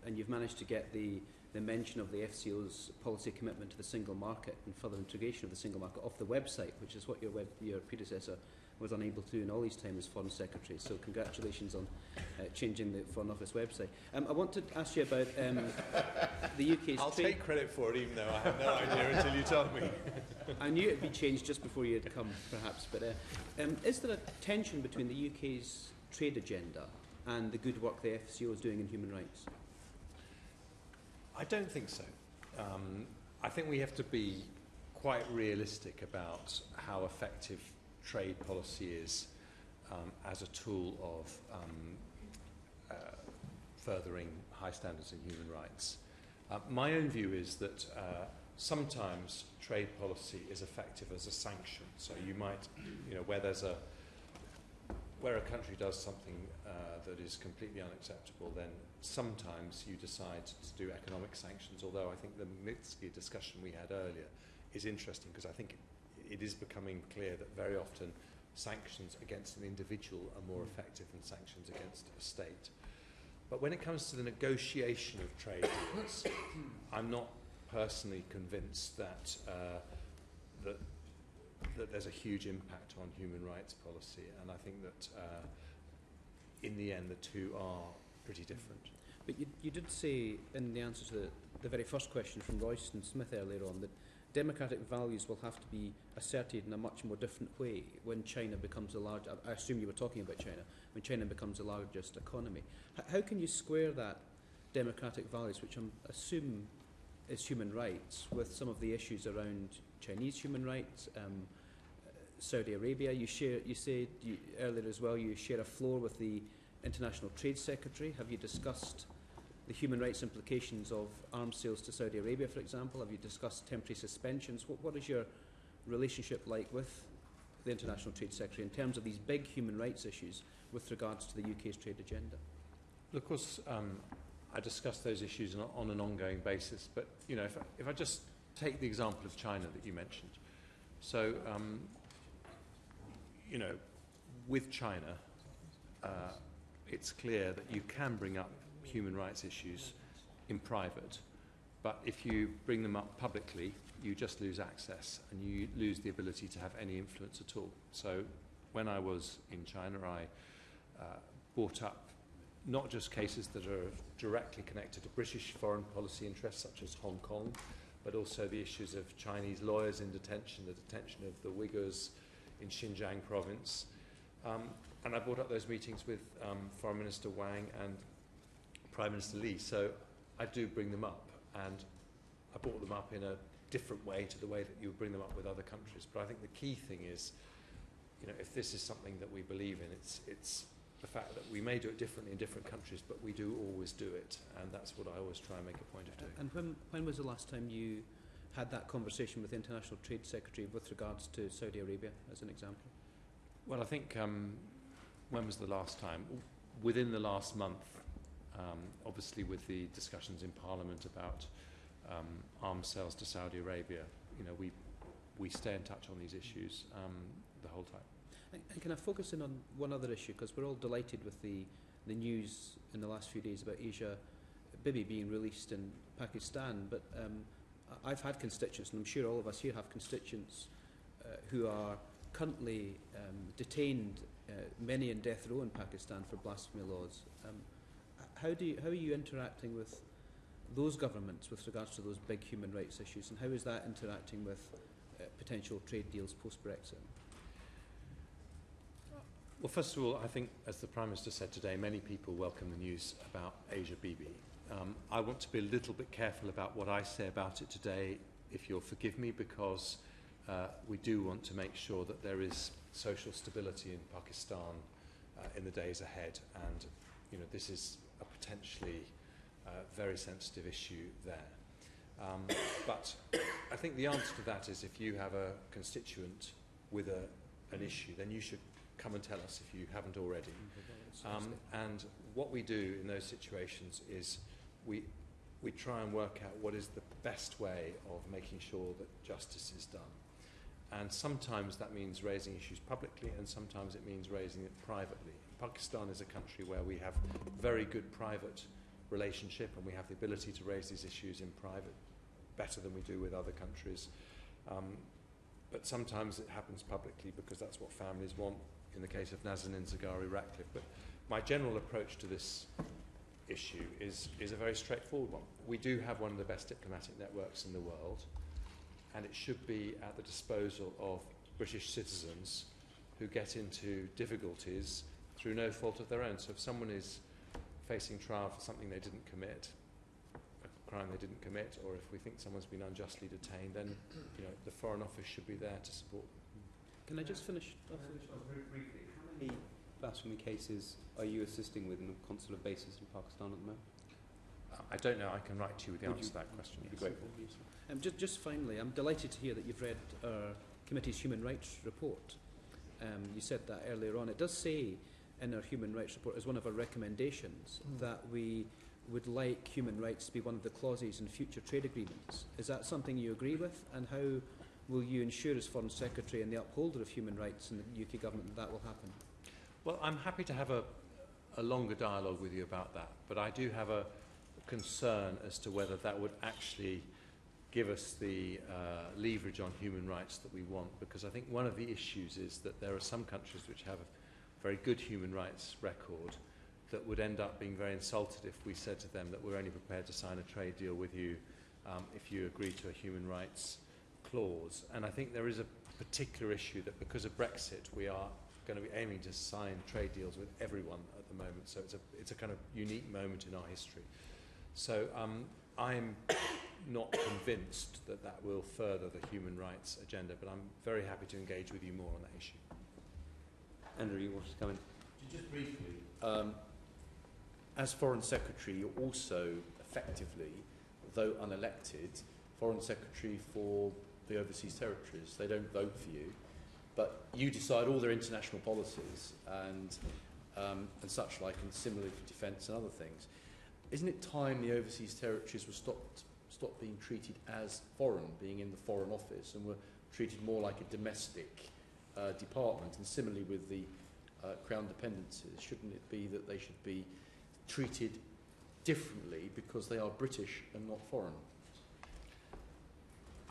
and you've managed to get the mention of the FCO's policy commitment to the single market and further integration of the single market off the website, which is what your predecessor was unable to do in all his time as Foreign Secretary. So congratulations on changing the Foreign Office website. I want to ask you about the UK's I'll take credit for it, even though I have no idea until you told me. I knew it would be changed just before you had come, perhaps. But is there a tension between the UK's trade agenda and the good work the FCO is doing in human rights? I don't think so. I think we have to be quite realistic about how effective trade policy is as a tool of furthering high standards in human rights. My own view is that sometimes trade policy is effective as a sanction. So you might, where a country does something that is completely unacceptable, then sometimes you decide to do economic sanctions, although I think the Mitsky discussion we had earlier is interesting, because I think it is becoming clear that very often sanctions against an individual are more effective than sanctions against a state. But when it comes to the negotiation of trade deals, I'm not personally convinced that that there's a huge impact on human rights policy, and I think that in the end the two are pretty different. But you did say in the answer to the very first question from Royston Smith earlier on that democratic values will have to be asserted in a much more different way when China becomes a large, I assume you were talking about China, when China becomes the largest economy. How can you square that democratic values, which I assume is human rights, with some of the issues around Chinese human rights, Saudi Arabia? You said earlier as well you share a floor with the International Trade Secretary. Have you discussed the human rights implications of arms sales to Saudi Arabia, for example? Have you discussed temporary suspensions? What is your relationship like with the International Trade Secretary in terms of these big human rights issues with regards to the UK's trade agenda? Of course, I discuss those issues on an ongoing basis, but if I just take the example of China that you mentioned. So, with China, it's clear that you can bring up human rights issues in private, but if you bring them up publicly, you just lose access and you lose the ability to have any influence at all. So when I was in China, I brought up not just cases that are directly connected to British foreign policy interests, such as Hong Kong, but also the issues of Chinese lawyers in detention, the detention of the Uyghurs in Xinjiang province. And I brought up those meetings with Foreign Minister Wang and Prime Minister Li. So I do bring them up, and I brought them up in a different way to the way that you would bring them up with other countries. But I think the key thing is, you know, if this is something that we believe in, it's the fact that we may do it differently in different countries, but we do always do it, and that's what I always try and make a point of doing. And when was the last time you had that conversation with the International Trade Secretary with regards to Saudi Arabia, as an example? Well, I think, when was the last time? Within the last month, obviously with the discussions in Parliament about arms sales to Saudi Arabia, you know, we stay in touch on these issues the whole time. And can I focus in on one other issue, because we're all delighted with the news in the last few days about Asia Bibi being released in Pakistan, but I've had constituents, and I'm sure all of us here have constituents who are currently detained, many in death row in Pakistan for blasphemy laws. How are you interacting with those governments with regards to those big human rights issues, and how is that interacting with potential trade deals post-Brexit? Well, first of all, I think, as the Prime Minister said today, many people welcome the news about Asia Bibi. I want to be a little bit careful about what I say about it today, if you'll forgive me, because we do want to make sure that there is social stability in Pakistan in the days ahead, and you know, this is a potentially very sensitive issue there. But I think the answer to that is, if you have a constituent with an issue, then you should come and tell us if you haven't already. And what we do in those situations is we try and work out what is the best way of making sure that justice is done. And sometimes that means raising issues publicly, and sometimes it means raising it privately. Pakistan is a country where we have very good private relationship, and we have the ability to raise these issues in private better than we do with other countries. But sometimes it happens publicly because that's what families want, in the case of Nazanin Zaghari Ratcliffe. But my general approach to this issue is a very straightforward one. We do have one of the best diplomatic networks in the world, and it should be at the disposal of British citizens who get into difficulties through no fault of their own. So if someone is facing trial for something they didn't commit, a crime they didn't commit, or if we think someone's been unjustly detained, then you know, the Foreign Office should be there to support them. Can I just finish off? Very briefly, how many blasphemy cases are you assisting with on a consular basis in Pakistan at the moment? I don't know. I can write to you with the answer to that question. I'd be grateful. Just finally, I'm delighted to hear that you've read our committee's human rights report. You said that earlier on. It does say in our human rights report, as one of our recommendations, that we would like human rights to be one of the clauses in future trade agreements. Is that something you agree with? And how will you ensure, as Foreign Secretary and the upholder of human rights in the UK government, that will happen? Well, I'm happy to have a longer dialogue with you about that, but I do have a concern as to whether that would actually give us the leverage on human rights that we want, because I think one of the issues is that there are some countries which have a very good human rights record that would end up being very insulted if we said to them that we're only prepared to sign a trade deal with you if you agree to a human rights clause. And I think there is a particular issue that because of Brexit we are going to be aiming to sign trade deals with everyone at the moment, so it's a kind of unique moment in our history. So I'm not convinced that that will further the human rights agenda, but I'm very happy to engage with you more on that issue. Andrew, you want to come in? Just briefly, as Foreign Secretary, you're also effectively, though unelected, Foreign Secretary for the overseas territories. They don't vote for you, but you decide all their international policies and such like, and similarly for defence and other things. Isn't it time the overseas territories were stopped being treated as foreign, being in the Foreign Office, and were treated more like a domestic department? And similarly with the Crown dependencies, shouldn't it be that they should be treated differently because they are British and not foreign?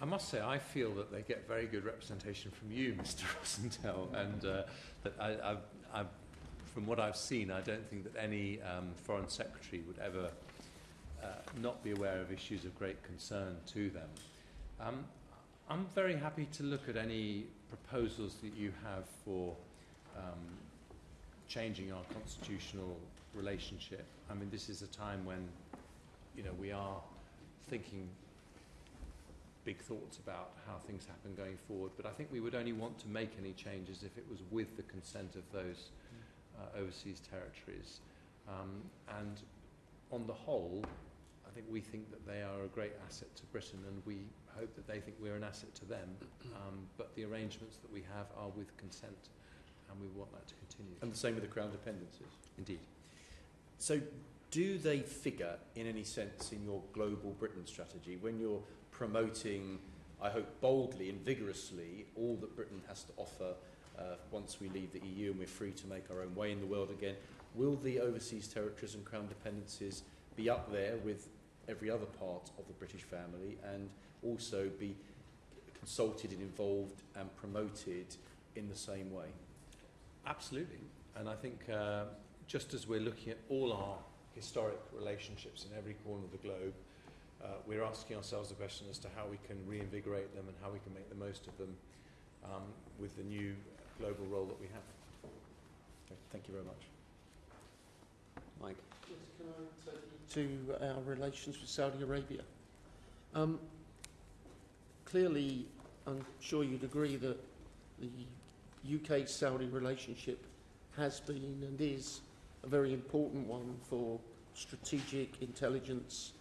I must say, I feel that they get very good representation from you, Mr. Rosenthal, and that from what I've seen, I don't think that any Foreign Secretary would ever not be aware of issues of great concern to them. I'm very happy to look at any proposals that you have for changing our constitutional relationship. I mean, this is a time when, you know, we are thinking big thoughts about how things happen going forward, but I think we would only want to make any changes if it was with the consent of those overseas territories. And on the whole, I think we think that they are a great asset to Britain, and we hope that they think we're an asset to them. But the arrangements that we have are with consent, and we want that to continue. And the same with the Crown dependencies? Indeed. So do they figure in any sense in your global Britain strategy when you're promoting, I hope boldly and vigorously, all that Britain has to offer once we leave the EU and we're free to make our own way in the world again? Will the overseas territories and Crown dependencies be up there with every other part of the British family and also be consulted and involved and promoted in the same way? Absolutely. And I think just as we're looking at all our historic relationships in every corner of the globe, we're asking ourselves the question as to how we can reinvigorate them and how we can make the most of them with the new global role that we have. Okay, thank you very much. Mike? Yes, can I take you to our relations with Saudi Arabia? Clearly, I'm sure you'd agree that the UK-Saudi relationship has been and is a very important one for strategic, intelligence,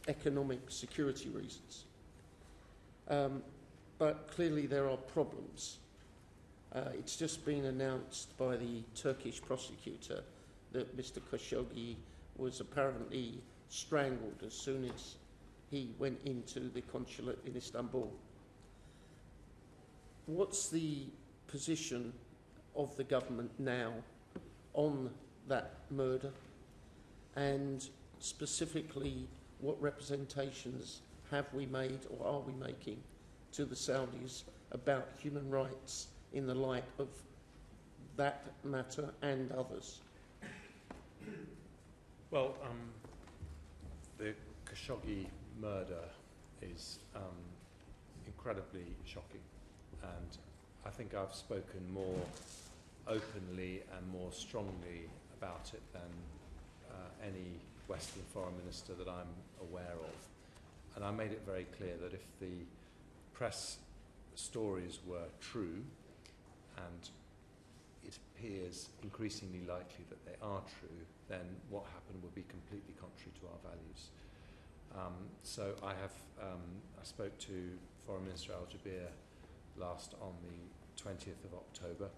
economic security reasons. But clearly there are problems. It's just been announced by the Turkish prosecutor that Mr. Khashoggi was apparently strangled as soon as he went into the consulate in Istanbul. What's the position of the government now on that murder, and specifically what representations have we made or are we making to the Saudis about human rights in the light of that matter and others? Well, the Khashoggi murder is incredibly shocking, and I think I've spoken more openly and more strongly about it than any Western foreign minister that I'm aware of. And I made it very clear that if the press stories were true, and it appears increasingly likely that they are true, then what happened would be completely contrary to our values. So I spoke to Foreign Minister Al-Jabeer last on the 20th of October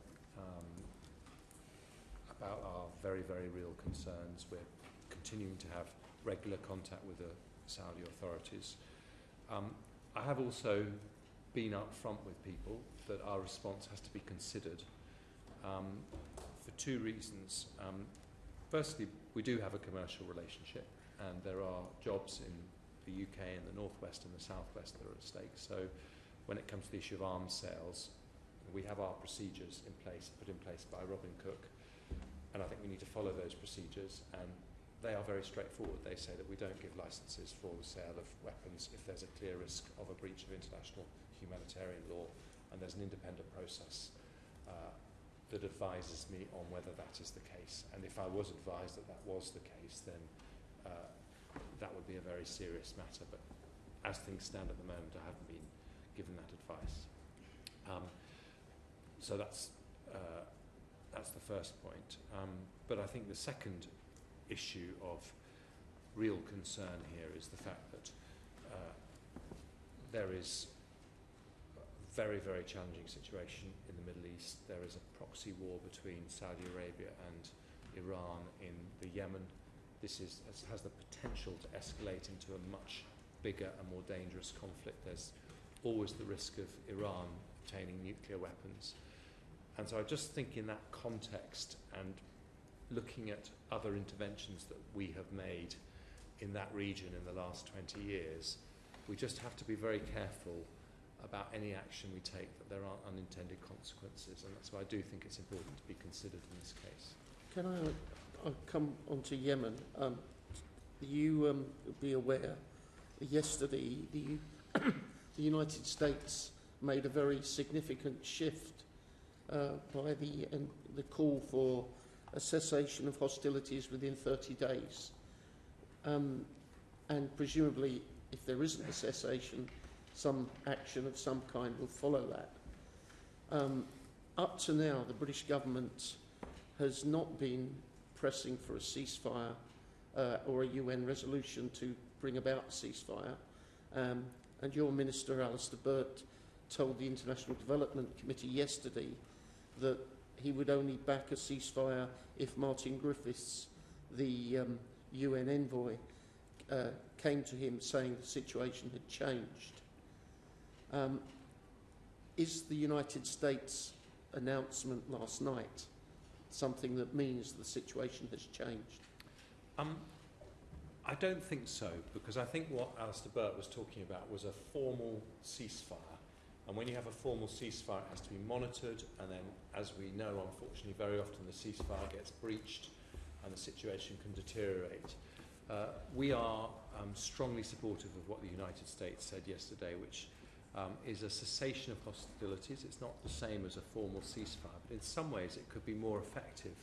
about our very, very real concerns. We're continuing to have regular contact with the Saudi authorities. I have also been up front with people that our response has to be considered for two reasons. Firstly, we do have a commercial relationship, and there are jobs in the UK and the northwest and the southwest that are at stake. So when it comes to the issue of arms sales, we have our procedures in place, put in place by Robin Cook, and I think we need to follow those procedures, and they are very straightforward. They say that we don't give licenses for the sale of weapons if there's a clear risk of a breach of international humanitarian law, and there's an independent process that advises me on whether that is the case. And if I was advised that that was the case, then that would be a very serious matter. But as things stand at the moment, I haven't been given that advice. So that's the first point. But I think the second issue of real concern here is the fact that there is a very, very challenging situation in the Middle East. There is a proxy war between Saudi Arabia and Iran in the Yemen. This has the potential to escalate into a much bigger and more dangerous conflict. There's always the risk of Iran obtaining nuclear weapons. And so I just think in that context, and looking at other interventions that we have made in that region in the last 20 years, we just have to be very careful about any action we take that there aren't unintended consequences, and that's why I do think it's important to be considered in this case. Can I come on to Yemen? You be aware, yesterday the United States made a very significant shift by the call for a cessation of hostilities within 30 days. And presumably, if there isn't a cessation, some action of some kind will follow that. Up to now, the British government has not been pressing for a ceasefire or a UN resolution to bring about a ceasefire. And your Minister, Alistair Burt, told the International Development Committee yesterday that he would only back a ceasefire if Martin Griffiths, the UN envoy, came to him saying the situation had changed. Is the United States announcement last night something that means the situation has changed? I don't think so, because I think what Alistair Burt was talking about was a formal ceasefire. And when you have a formal ceasefire, it has to be monitored, and then, as we know, unfortunately, very often the ceasefire gets breached and the situation can deteriorate. We are strongly supportive of what the United States said yesterday, which is a cessation of hostilities. It's not the same as a formal ceasefire, but in some ways it could be more effective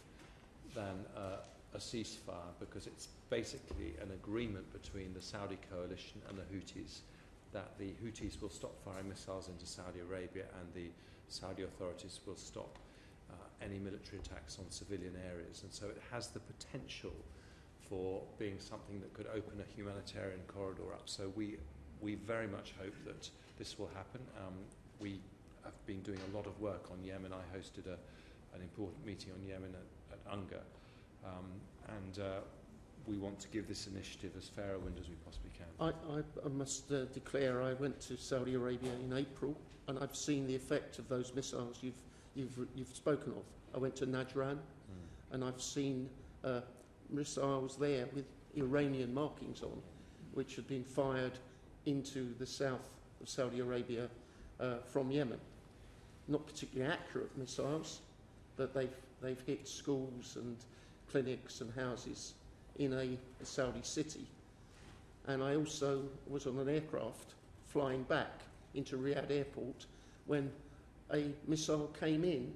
than a ceasefire, because it's basically an agreement between the Saudi coalition and the Houthis that the Houthis will stop firing missiles into Saudi Arabia, and the Saudi authorities will stop any military attacks on civilian areas. And so it has the potential for being something that could open a humanitarian corridor up. So we very much hope that this will happen. We have been doing a lot of work on Yemen. I hosted an important meeting on Yemen at UNGA, and we want to give this initiative as fair a wind as we possibly can. I must declare I went to Saudi Arabia in April, and I've seen the effect of those missiles you've spoken of. I went to Najran, and I've seen missiles there with Iranian markings on, which had been fired into the south of Saudi Arabia from Yemen. Not particularly accurate missiles, but they've hit schools and clinics and houses in a Saudi city. And I also was on an aircraft flying back into Riyadh Airport when a missile came in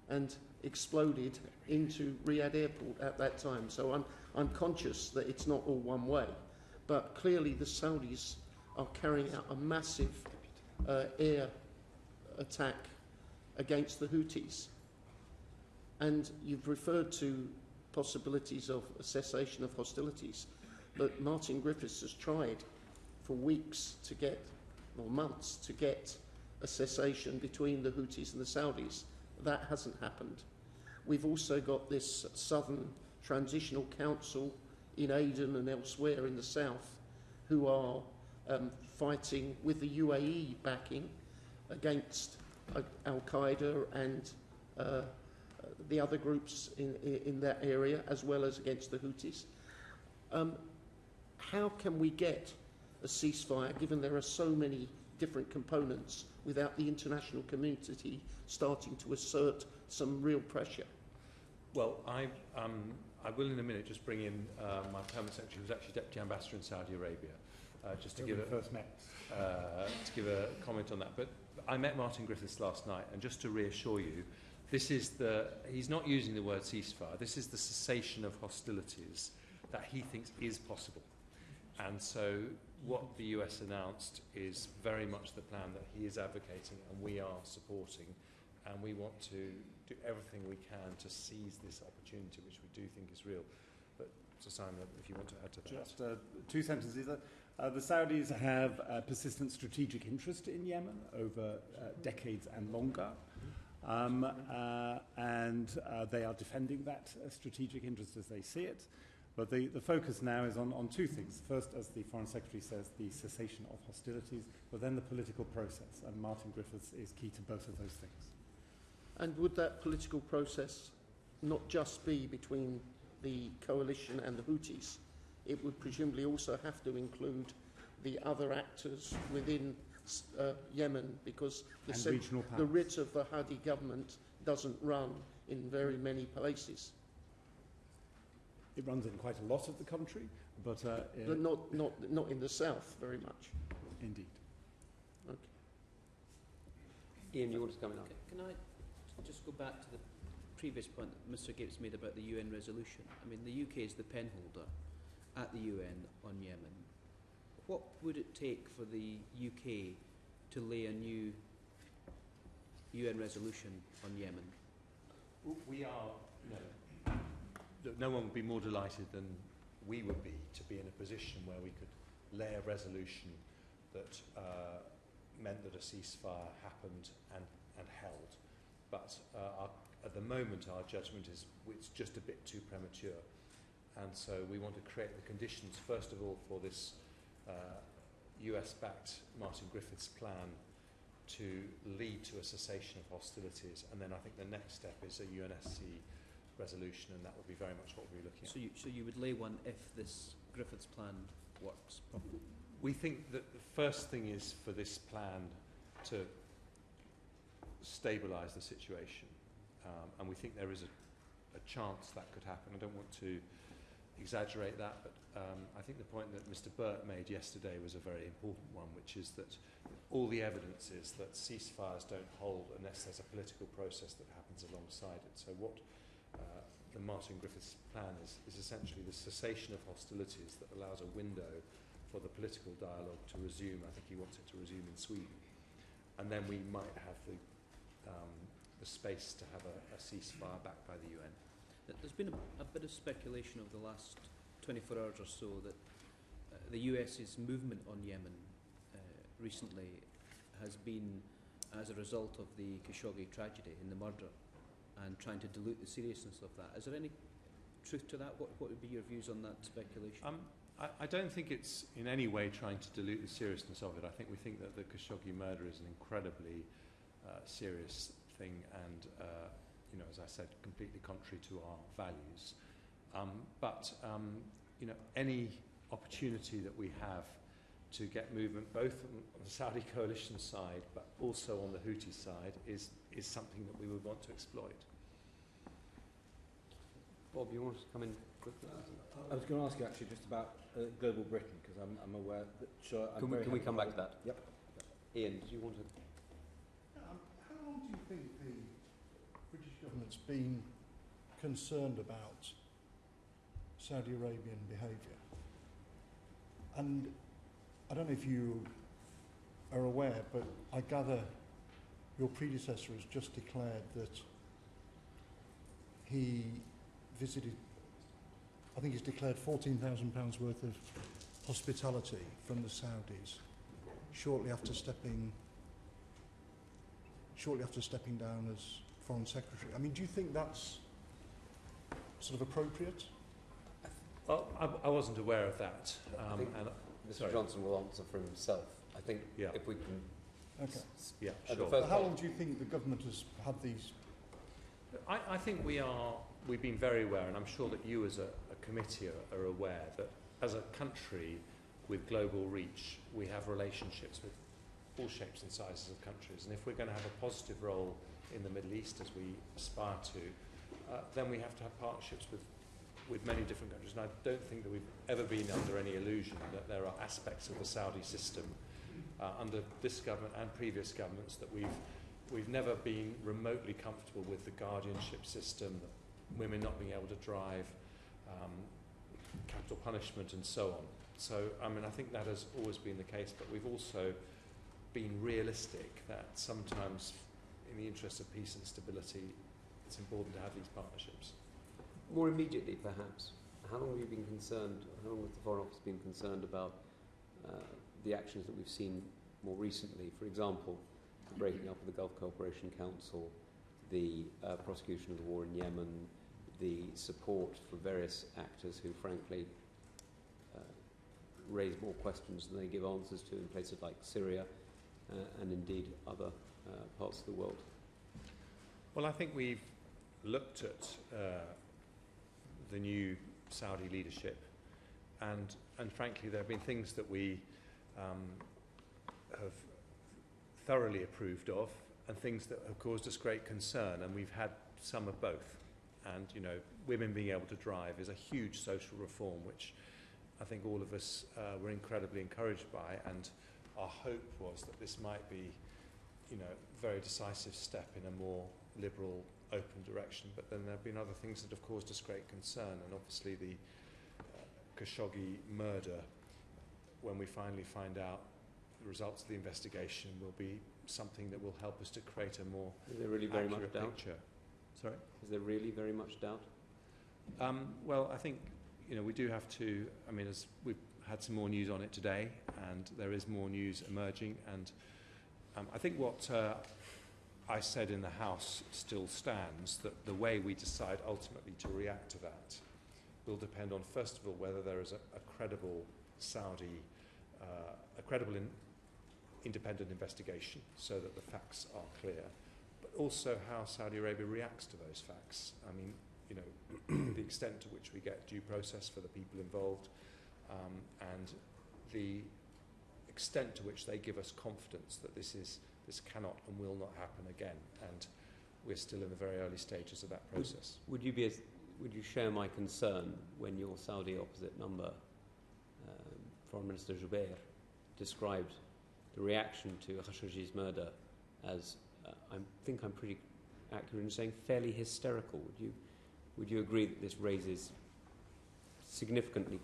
and exploded into Riyadh Airport at that time. So I'm conscious that it's not all one way, but clearly the Saudis are carrying out a massive air attack against the Houthis. And you've referred to possibilities of a cessation of hostilities, but Martin Griffiths has tried for weeks to get, or months, to get a cessation between the Houthis and the Saudis. That hasn't happened. We've also got this Southern Transitional Council in Aden and elsewhere in the south who are fighting with the UAE backing against Al-Qaeda and the other groups in that area, as well as against the Houthis. How can we get a ceasefire, given there are so many different components, without the international community starting to assert some real pressure? Well, I will in a minute just bring in my permanent secretary, who's actually Deputy Ambassador in Saudi Arabia, just to give a comment on that. But I met Martin Griffiths last night, and just to reassure you, he's not using the word ceasefire. This is the cessation of hostilities that he thinks is possible. And so what the US announced is very much the plan that he is advocating and we are supporting, and we want to do everything we can to seize this opportunity, which we do think is real. But Sir Simon, if you want to add to that. Just two sentences. The Saudis have a persistent strategic interest in Yemen over decades and longer. And they are defending that strategic interest as they see it. But the focus now is on two things. First, as the Foreign Secretary says, the cessation of hostilities, but then the political process. And Martin Griffiths is key to both of those things. And would that political process not just be between the coalition and the Houthis? It would presumably also have to include the other actors within Yemen, because And regional powers. the writ of the Hadi government doesn't run in very many places. It runs in quite a lot of the country, but But not in the south very much. indeed. Okay. Ian, you want to come in? Can I just go back to the previous point that Mr Gates made about the UN resolution? I mean, the UK is the penholder at the UN on Yemen. What would it take for the UK to lay a new UN resolution on Yemen? We are, no one would be more delighted than we would be to be in a position where we could lay a resolution that meant that a ceasefire happened and held. But at the moment our judgment is it's just a bit too premature. And so we want to create the conditions, first of all, for this US-backed Martin Griffiths plan to lead to a cessation of hostilities. And then I think the next step is a UNSC resolution, and that would be very much what we're looking at. So you would lay one if this Griffiths plan works properly? We think that the first thing is for this plan to stabilise the situation. And we think there is a chance that could happen. I don't want to exaggerate that, but I think the point that Mr Burt made yesterday was a very important one, which is that all the evidence is that ceasefires don't hold unless there's a political process that happens alongside it. So what the Martin Griffiths plan is essentially the cessation of hostilities that allows a window for the political dialogue to resume. I think he wants it to resume in Sweden. And then we might have the space to have a ceasefire backed by the UN. There's been a bit of speculation over the last 24 hours or so that the US's movement on Yemen recently has been as a result of the Khashoggi tragedy in the murder and trying to dilute the seriousness of that. Is there any truth to that? What would be your views on that speculation? I don't think it's in any way trying to dilute the seriousness of it. I think we think that the Khashoggi murder is an incredibly serious thing and as I said, completely contrary to our values. But any opportunity that we have to get movement, both on the Saudi coalition side, but also on the Houthi side, is something that we would want to exploit. Bob, you want to come in quickly? I was going to ask you actually just about global Britain, because I'm aware that... Sure, can we come back to that? Yep. Ian, do you want to... How long do you think the British government's been concerned about Saudi Arabian behaviour? And I don't know if you are aware, but I gather your predecessor has just declared that he visited, I think he's declared £14,000 worth of hospitality from the Saudis shortly after stepping down as Foreign Secretary. I mean, do you think that's sort of appropriate? Well, I wasn't aware of that. I think Mr Johnson will answer for himself. I think if we can... Okay. Yeah, sure. But how long do you think the government has had these? I think we've been very aware, and I'm sure that you as a committee are aware that as a country with global reach, we have relationships with all shapes and sizes of countries. And if we're going to have a positive role in the Middle East, as we aspire to, then we have to have partnerships with many different countries. And I don't think that we've ever been under any illusion that there are aspects of the Saudi system under this government and previous governments that we've never been remotely comfortable with, the guardianship system, women not being able to drive, capital punishment and so on. So, I mean, I think that has always been the case, but we've also been realistic that sometimes in the interest of peace and stability, it's important to have these partnerships. More immediately, perhaps, how long have you been concerned, how long has the Foreign Office been concerned about the actions that we've seen more recently? For example, the breaking up of the Gulf Cooperation Council, the prosecution of the war in Yemen, the support for various actors who, frankly, raise more questions than they give answers to in places like Syria and indeed other parts of the world? Well, I think we've looked at the new Saudi leadership, and frankly, there have been things that we have thoroughly approved of and things that have caused us great concern, and we've had some of both. And, you know, women being able to drive is a huge social reform, which I think all of us were incredibly encouraged by, and our hope was that this might be, you know, a very decisive step in a more liberal, open direction. But then there have been other things that have caused us great concern, and obviously the Khashoggi murder, when we finally find out the results of the investigation, will be something that will help us to create a more Is there really very much doubt? picture. Sorry? Is there really very much doubt? Well, I think, you know, we do have to, I mean, as we've had some more news on it today, and there is more news emerging, and I think what I said in the House still stands, that the way we decide ultimately to react to that will depend on, first of all, whether there is a credible Saudi, independent investigation so that the facts are clear, but also how Saudi Arabia reacts to those facts. I mean, you know, the extent to which we get due process for the people involved, and the extent to which they give us confidence that this cannot and will not happen again. And we're still in the very early stages of that process. Would you share my concern when your Saudi opposite number, Foreign Minister Jubair, described the reaction to Khashoggi's murder as, I think I'm pretty accurate in saying, fairly hysterical? Would you agree that this raises significant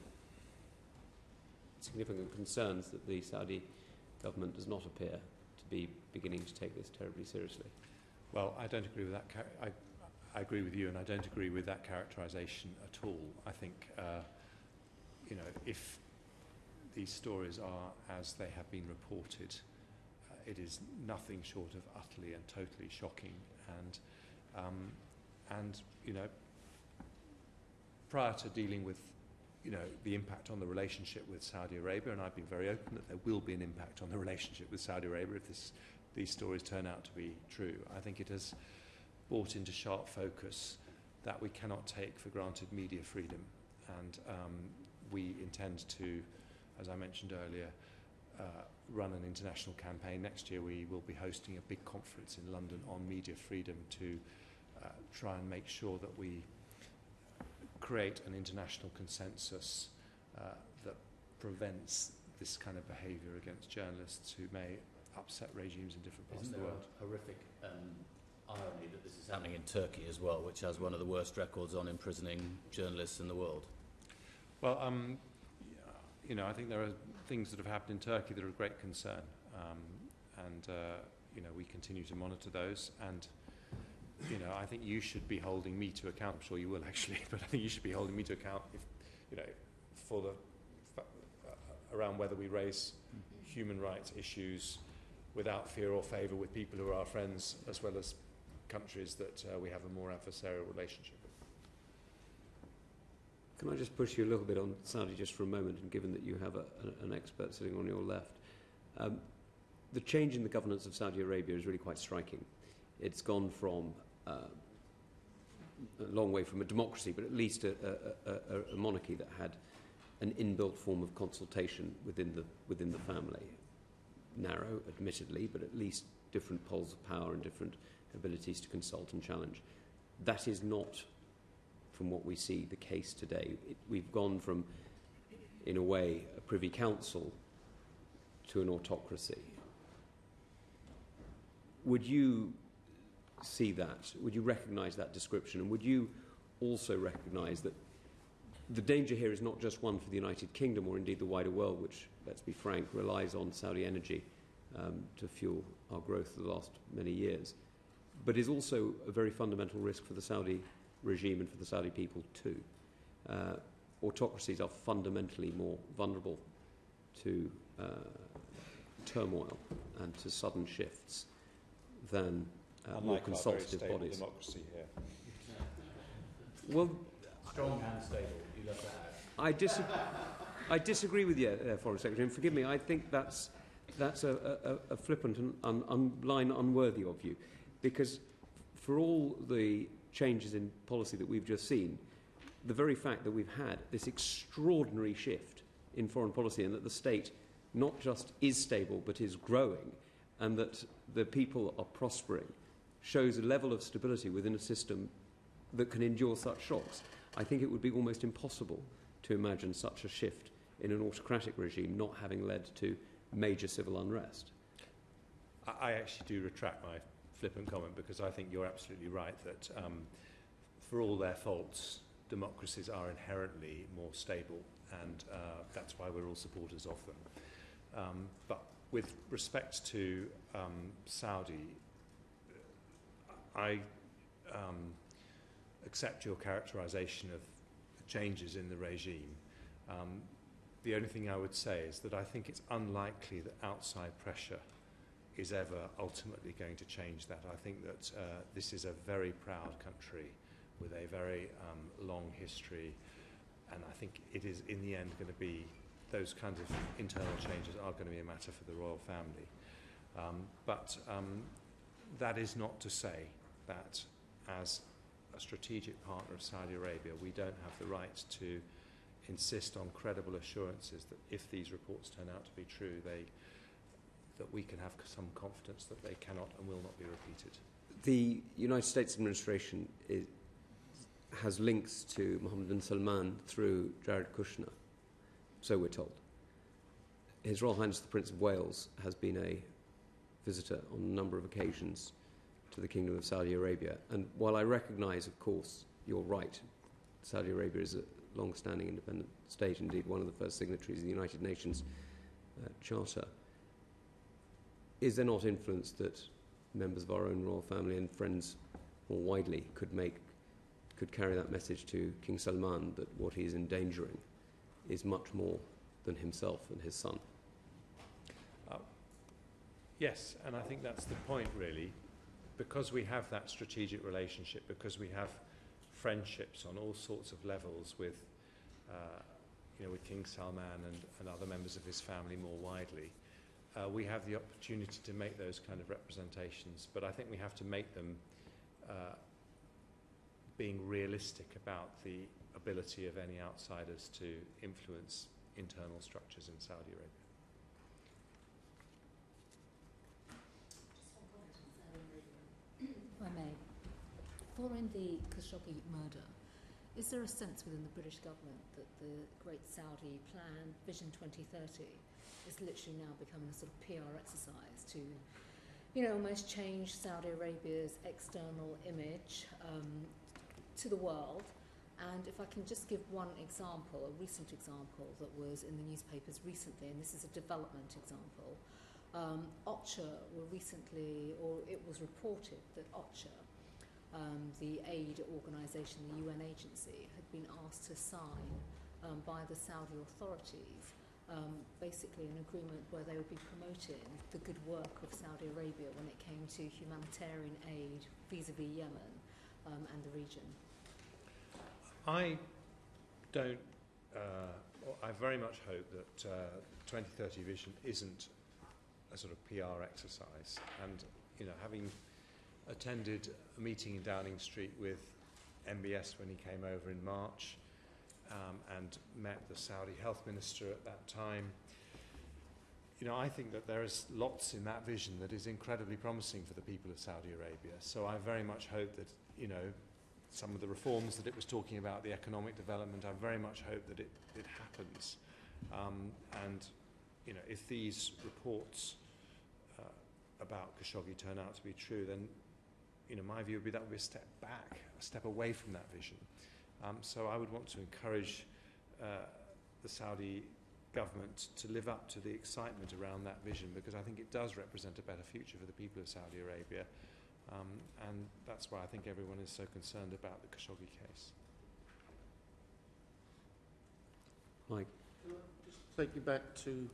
concerns that the Saudi government does not appear to be beginning to take this terribly seriously? Well, I don't agree with that. I agree with you, and I don't agree with that characterisation at all. I think, you know, if these stories are as they have been reported, it is nothing short of utterly and totally shocking. And you know, prior to dealing with, you know, the impact on the relationship with Saudi Arabia, and I've been very open that there will be an impact on the relationship with Saudi Arabia if these stories turn out to be true. I think it has brought into sharp focus that we cannot take for granted media freedom, and we intend to, as I mentioned earlier, run an international campaign. Next year we will be hosting a big conference in London on media freedom to try and make sure that we create an international consensus that prevents this kind of behaviour against journalists who may upset regimes in different parts of the world. Isn't there a horrific irony that this is happening in Turkey as well, which has one of the worst records on imprisoning journalists in the world? Well, you know, I think there are things that have happened in Turkey that are of great concern, and you know, we continue to monitor those. And you know, I think you should be holding me to account. I'm sure you will actually, but I think you should be holding me to account, if you know, for around whether we raise human rights issues without fear or favour with people who are our friends, as well as countries that we have a more adversarial relationship with. Can I just push you a little bit on Saudi just for a moment, and given that you have an expert sitting on your left, the change in the governance of Saudi Arabia is really quite striking. It's gone from a long way from a democracy, but at least a monarchy that had an inbuilt form of consultation within the family. Narrow, admittedly, but at least different poles of power and different abilities to consult and challenge. That is not, from what we see, the case today. We've gone from, in a way, a privy council to an autocracy. Would you see that? Would you recognise that description? And would you also recognise that the danger here is not just one for the United Kingdom or indeed the wider world, which, let's be frank, relies on Saudi energy to fuel our growth for the last many years, but is also a very fundamental risk for the Saudi regime and for the Saudi people too. Autocracies are fundamentally more vulnerable to turmoil and to sudden shifts than more consultative bodies. Democracy here. Well, strong and stable. You love that. I disagree with you, Foreign Secretary, and forgive me. I think that's a flippant and line unworthy of you, because for all the changes in policy that we've just seen, the very fact that we've had this extraordinary shift in foreign policy and that the state not just is stable but is growing and that the people are prospering shows a level of stability within a system that can endure such shocks. I think it would be almost impossible to imagine such a shift in an autocratic regime not having led to major civil unrest. I actually do retract my flippant comment, because I think you're absolutely right that for all their faults, democracies are inherently more stable, and that's why we're all supporters of them. But with respect to Saudi, I accept your characterisation of changes in the regime. The only thing I would say is that I think it's unlikely that outside pressure is ever ultimately going to change that. I think that this is a very proud country with a very long history, and I think it is in the end going to be, those kinds of internal changes are going to be a matter for the royal family. But that is not to say that as a strategic partner of Saudi Arabia, we don't have the right to insist on credible assurances that if these reports turn out to be true, that we can have some confidence that they cannot and will not be repeated. The United States administration has links to Mohammed bin Salman through Jared Kushner, so we're told. His Royal Highness the Prince of Wales has been a visitor on a number of occasions to the Kingdom of Saudi Arabia, and while I recognise, of course, you're right, Saudi Arabia is a long-standing independent state, indeed one of the first signatories of the United Nations Charter, is there not influence that members of our own royal family and friends more widely could carry that message to King Salman that what he is endangering is much more than himself and his son? Yes, and I think that's the point, really. Because we have that strategic relationship, because we have friendships on all sorts of levels with King Salman and other members of his family more widely, we have the opportunity to make those kind of representations, but I think we have to make them being realistic about the ability of any outsiders to influence internal structures in Saudi Arabia. If I may, following the Khashoggi murder, is there a sense within the British government that the Great Saudi Plan, Vision 2030, is literally now becoming a sort of PR exercise to, almost change Saudi Arabia's external image to the world? And if I can just give one example, a recent example that was in the newspapers recently, and this is a development example. OCHA were recently, or it was reported that OCHA, the aid organisation, the UN agency, had been asked to sign by the Saudi authorities basically an agreement where they would be promoting the good work of Saudi Arabia when it came to humanitarian aid vis-à-vis Yemen and the region. I very much hope that 2030 Vision isn't a sort of PR exercise, and having attended a meeting in Downing Street with MBS when he came over in March, and met the Saudi health minister at that time, I think that there is lots in that vision that is incredibly promising for the people of Saudi Arabia. So I very much hope that some of the reforms that it was talking about, the economic development, I very much hope that it happens. And if these reports about Khashoggi turn out to be true, then my view would be that would be a step back, a step away from that vision. So I would want to encourage the Saudi government to live up to the excitement around that vision, because I think it does represent a better future for the people of Saudi Arabia. And that's why I think everyone is so concerned about the Khashoggi case. Mike? Can I just take you back to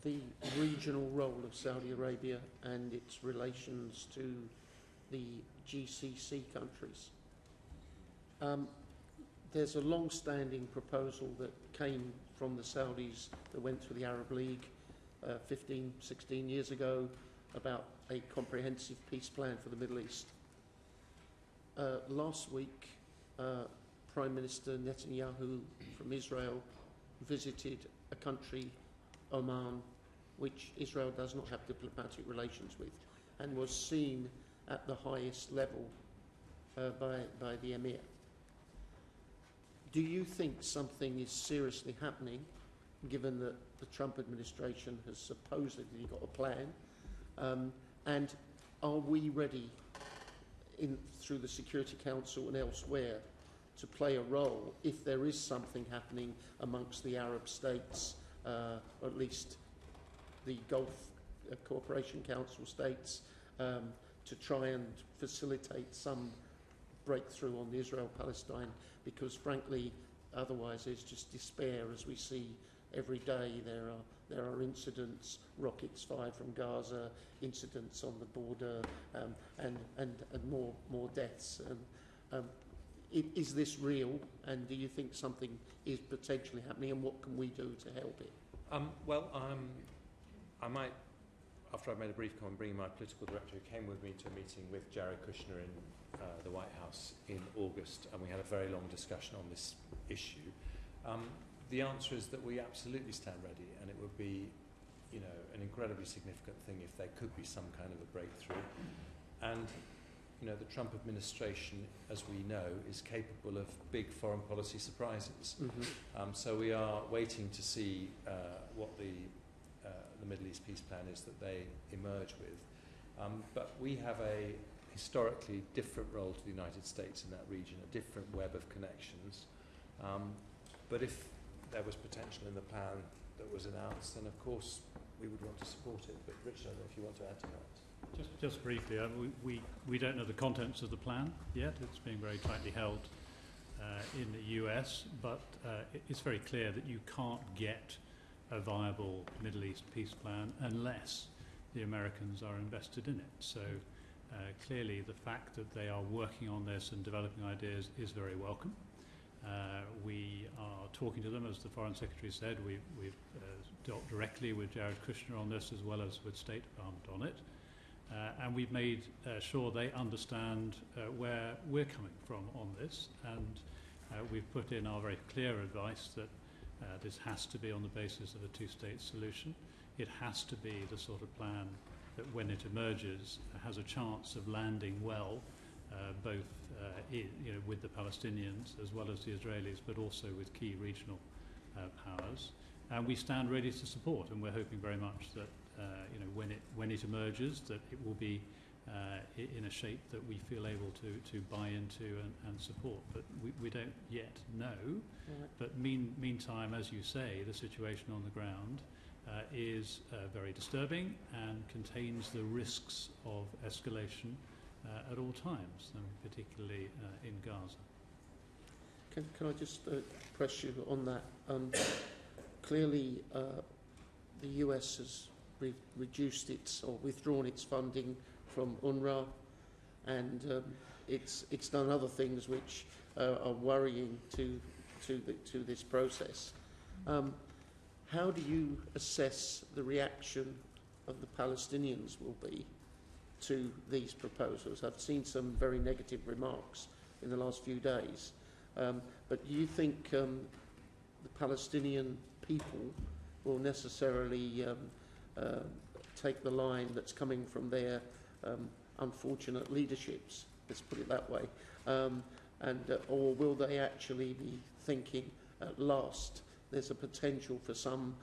the regional role of Saudi Arabia and its relations to the GCC countries? There's a long-standing proposal that came from the Saudis that went through the Arab League 15, 16 years ago about a comprehensive peace plan for the Middle East. Last week, Prime Minister Netanyahu from Israel visited a country, Oman, which Israel does not have diplomatic relations with, and was seen at the highest level by the Emir. Do you think something is seriously happening, given that the Trump administration has supposedly got a plan? And are we ready, through the Security Council and elsewhere, to play a role if there is something happening amongst the Arab states, or at least the Gulf Cooperation Council states, to try and facilitate some breakthrough on the Israel-Palestine? Because frankly, otherwise there's just despair, as we see every day. There are incidents, rockets fired from Gaza, incidents on the border, and more deaths. Is this real? And do you think something is potentially happening? And what can we do to help it? I might, after I've made a brief comment, bring my political director who came with me to a meeting with Jared Kushner in the White House in August, and we had a very long discussion on this issue. The answer is that we absolutely stand ready, and it would be, an incredibly significant thing if there could be some kind of a breakthrough. And, the Trump administration, as we know, is capable of big foreign policy surprises. Mm-hmm. So we are waiting to see what the Middle East peace plan is that they emerge with. But we have a historically different role to the United States in that region, a different web of connections. But if there was potential in the plan that was announced, then of course we would want to support it. But Richard, I don't know if you want to add to that. Just briefly, we don't know the contents of the plan yet. It's being very tightly held in the US, but it's very clear that you can't get a viable Middle East peace plan unless the Americans are invested in it. So clearly the fact that they are working on this and developing ideas is very welcome. We are talking to them, as the Foreign Secretary said. We've dealt directly with Jared Kushner on this, as well as with State Department on it. And we've made sure they understand where we're coming from on this. And we've put in our very clear advice that this has to be on the basis of a two-state solution. It has to be the sort of plan that, when it emerges, has a chance of landing well, both with the Palestinians as well as the Israelis, but also with key regional powers. And we stand ready to support, and we're hoping very much that when it emerges, that it will be in a shape that we feel able to buy into and support. But we don't yet know. Right. But meantime, as you say, the situation on the ground is very disturbing and contains the risks of escalation at all times, and particularly in Gaza. Can I just press you on that? Clearly, the US has reduced its or withdrawn its funding from UNRWA, and it's done other things which are worrying to this process. How do you assess the reaction of the Palestinians will be to these proposals? I've seen some very negative remarks in the last few days, but do you think the Palestinian people will necessarily take the line that's coming from their unfortunate leaderships, let's put it that way, or will they actually be thinking, at last there's a potential for some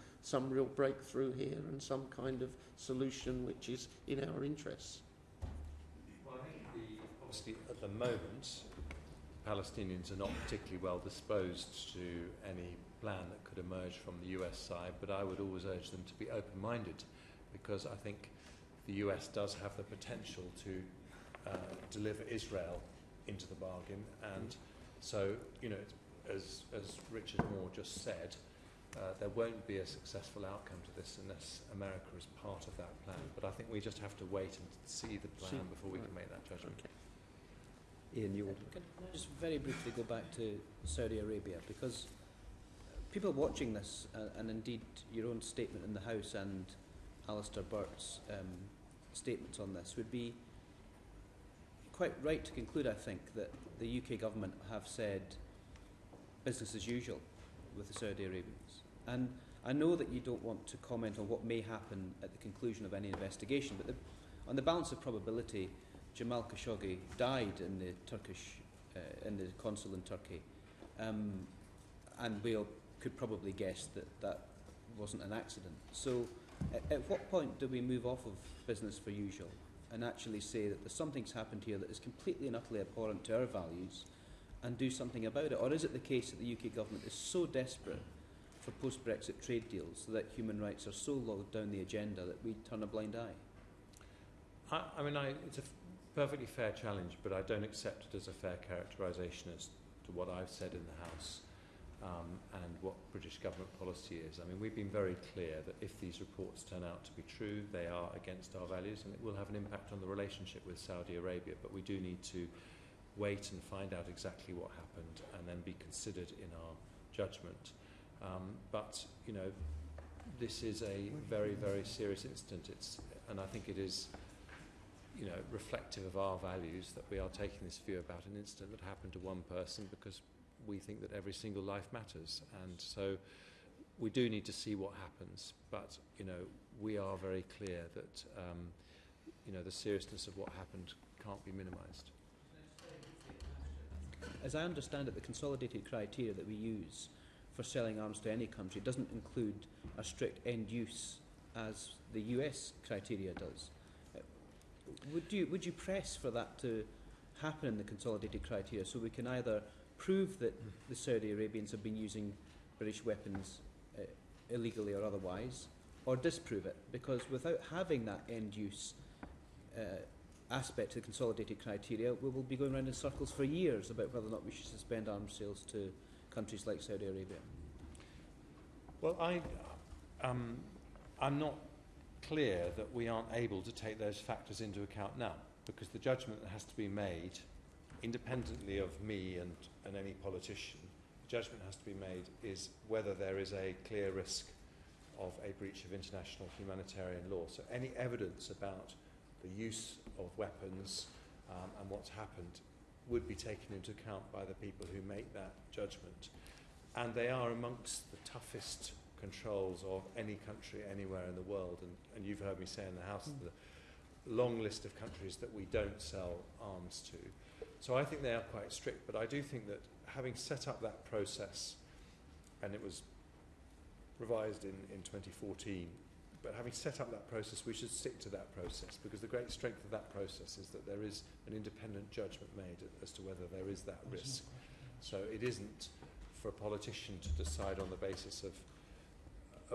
real breakthrough here and some kind of solution which is in our interests? Well, I think obviously at the moment Palestinians are not particularly well disposed to any plan that could emerge from the US side, but I would always urge them to be open-minded, because I think the US does have the potential to deliver Israel into the bargain. And so, as Richard Moore just said, there won't be a successful outcome to this unless America is part of that plan. But I think we just have to wait and see the plan before we can make that judgment. Okay. Ian, you Can I just very briefly go back to Saudi Arabia, because people watching this, and indeed your own statement in the House and Alistair Burt's statements on this, would be quite right to conclude, I think, that the UK government have said business as usual with the Saudi Arabians. And I know that you don't want to comment on what may happen at the conclusion of any investigation, but on the balance of probability, Jamal Khashoggi died in the consul in Turkey, and we all could probably guess that that wasn't an accident. So at what point do we move off of business for usual and actually say that there's something's happened here that is completely and utterly abhorrent to our values and do something about it? Or is it the case that the UK government is so desperate for post-Brexit trade deals that human rights are so low down the agenda that we turn a blind eye? It's a perfectly fair challenge, but I don't accept it as a fair characterisation as to what I've said in the House and what British government policy is. I mean, we've been very clear that if these reports turn out to be true, they are against our values and it will have an impact on the relationship with Saudi Arabia, but we do need to wait and find out exactly what happened and then be considered in our judgment. But, you know, this is a very, very serious incident. And I think it is, you know, reflective of our values that we are taking this view about an incident that happened to one person because we think that every single life matters. And so we do need to see what happens. But, you know, we are very clear that, you know, the seriousness of what happened can't be minimised. As I understand it, the consolidated criteria that we use for selling arms to any country doesn't include a strict end use as the US criteria does. Would you press for that to happen in the consolidated criteria so we can either prove that the Saudi Arabians have been using British weapons illegally or otherwise, or disprove it? Because without having that end use aspect to the consolidated criteria, we will be going around in circles for years about whether or not we should suspend arms sales to countries like Saudi Arabia. Well, I'm not clear that we aren't able to take those factors into account now, because the judgment that has to be made, independently of me and any politician, the judgment has to be made is whether there is a clear risk of a breach of international humanitarian law. So any evidence about the use of weapons and what's happened would be taken into account by the people who make that judgment. And they are amongst the toughest controls of any country anywhere in the world. And you've heard me say in the House the long list of countries that we don't sell arms to. So I think they are quite strict, but I do think that having set up that process, and it was revised in 2014, but having set up that process, we should stick to that process, because the great strength of that process is that there is an independent judgment made as to whether there is that risk. So it isn't for a politician to decide on the basis of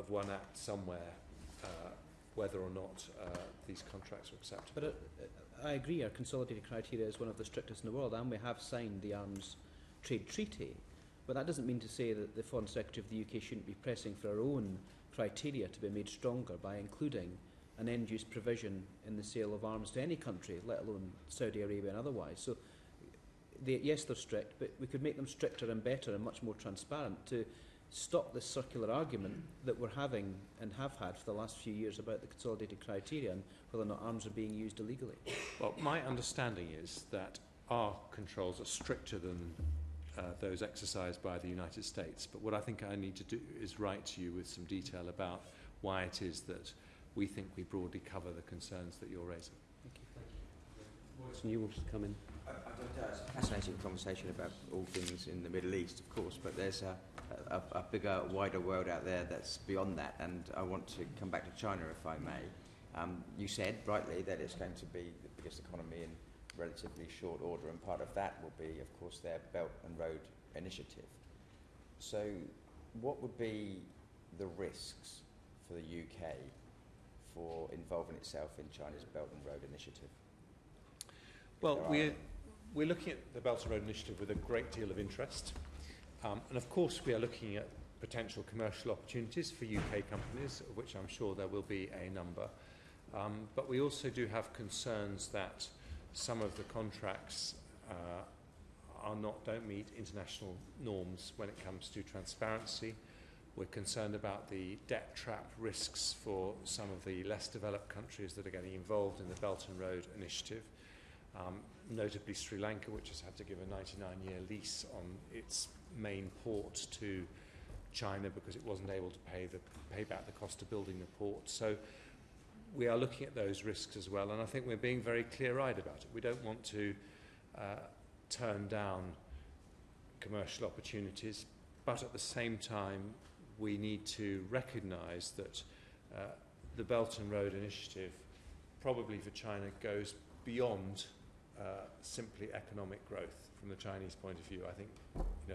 one act somewhere whether or not these contracts are acceptable. But I agree, our consolidated criteria is one of the strictest in the world, and we have signed the Arms Trade Treaty. But that doesn't mean to say that the Foreign Secretary of the UK shouldn't be pressing for our own criteria to be made stronger by including an end-use provision in the sale of arms to any country, let alone Saudi Arabia and otherwise. So, yes, they're strict, but we could make them stricter and better and much more transparent to stop this circular argument that we're having and have had for the last few years about the consolidated criteria and whether or not arms are being used illegally. Well, my understanding is that our controls are stricter than those exercised by the United States. But what I think I need to do is write to you with some detail about why it is that we think we broadly cover the concerns that you're raising. Thank you. Watson, you wanted to come in? It's a fascinating conversation about all things in the Middle East, of course, but there's a bigger, wider world out there that's beyond that, and I want to come back to China, if I may. You said, rightly, that it's going to be the biggest economy in relatively short order, and part of that will be, of course, their Belt and Road Initiative. So what would be the risks for the UK for involving itself in China's Belt and Road Initiative? Well, we're looking at the Belt and Road Initiative with a great deal of interest. And of course we are looking at potential commercial opportunities for UK companies, of which I'm sure there will be a number. But we also do have concerns that some of the contracts don't meet international norms when it comes to transparency. We're concerned about the debt trap risks for some of the less developed countries that are getting involved in the Belt and Road Initiative, notably Sri Lanka, which has had to give a 99-year lease on its main port to China because it wasn't able to pay back the cost of building the port. So we are looking at those risks as well, and I think we're being very clear-eyed about it. We don't want to turn down commercial opportunities, but at the same time we need to recognise that the Belt and Road Initiative probably for China goes beyond simply economic growth from the Chinese point of view. I think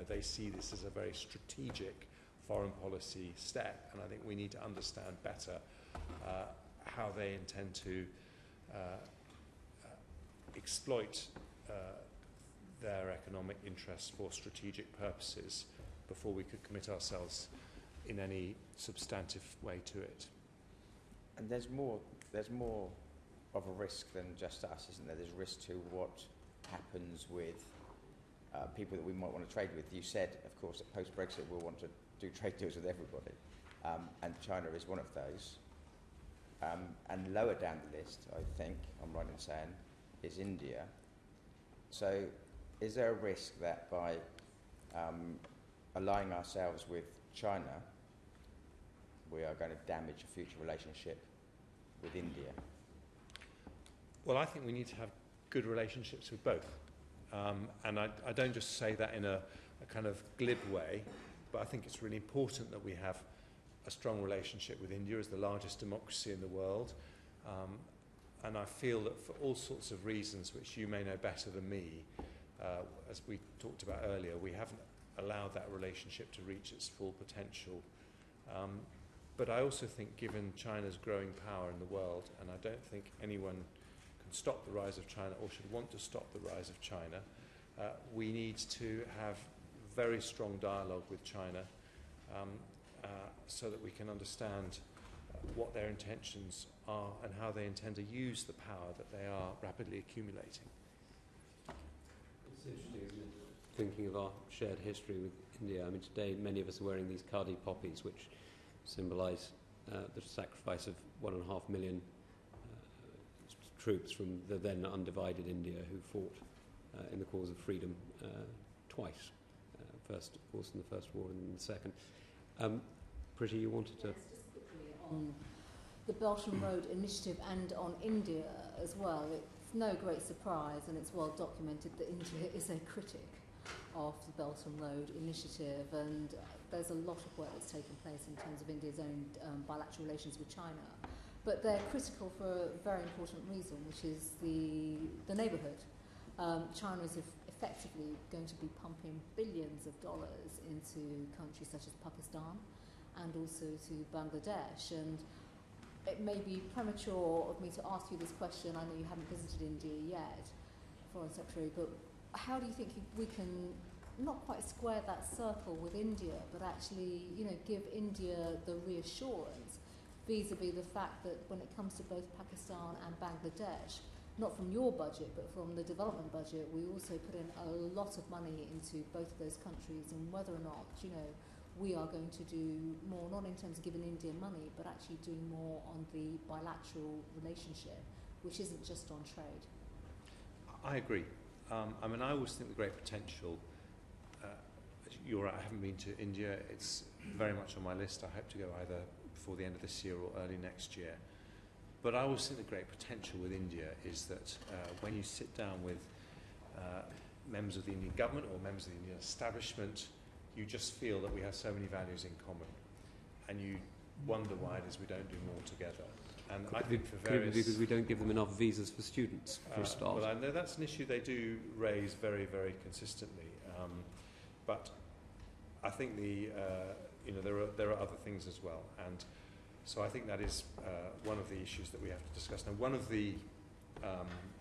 they see this as a very strategic foreign policy step, and I think we need to understand better how they intend to exploit their economic interests for strategic purposes before we could commit ourselves in any substantive way to it. And there's more of a risk than just us, isn't there? There's risk to what happens with people that we might want to trade with. You said, of course, that post-Brexit we'll want to do trade deals with everybody, and China is one of those. And lower down the list, I think, I'm right in saying, is India. So is there a risk that by aligning ourselves with China, we are going to damage a future relationship with India? Well, I think we need to have good relationships with both. And I don't just say that in a kind of glib way, but I think it's really important that we have a strong relationship with India as the largest democracy in the world. And I feel that for all sorts of reasons, which you may know better than me, as we talked about earlier, we haven't allowed that relationship to reach its full potential. But I also think, given China's growing power in the world, and I don't think anyone can stop the rise of China or should want to stop the rise of China, we need to have very strong dialogue with China so that we can understand what their intentions are and how they intend to use the power that they are rapidly accumulating. It's interesting, isn't it? Thinking of our shared history with India. I mean, today many of us are wearing these khadi poppies, which symbolise the sacrifice of 1.5 million troops from the then undivided India who fought in the cause of freedom twice. First, of course, in the First War and then the Second. Pretty, you wanted to... Yes, just quickly on the Belt and Road Initiative and on India as well. It's no great surprise, and it's well documented, that India is a critic of the Belt and Road Initiative, and there's a lot of work that's taken place in terms of India's own bilateral relations with China. But they're critical for a very important reason, which is the neighbourhood. China is effectively going to be pumping billions of dollars into countries such as Pakistan and also to Bangladesh. And it may be premature of me to ask you this question. I know you haven't visited India yet, Foreign Secretary, but how do you think we can not quite square that circle with India, but actually, give India the reassurance vis-a-vis the fact that when it comes to both Pakistan and Bangladesh, not from your budget, but from the development budget, we also put in a lot of money into both of those countries, and whether or not, we are going to do more, not in terms of giving India money, but actually doing more on the bilateral relationship, which isn't just on trade. I agree. I mean, I always think the great potential, you're right, I haven't been to India. It's very much on my list. I hope to go either before the end of this year or early next year. But I always think the great potential with India is that when you sit down with members of the Indian government or members of the Indian establishment, you just feel that we have so many values in common. And you wonder why it is we don't do more together. And I think for various... Could it be because we don't give them enough visas for students, for a start? Well, I know that's an issue they do raise very, very consistently. But I think there are other things as well. And so I think that is one of the issues that we have to discuss. Now, one of the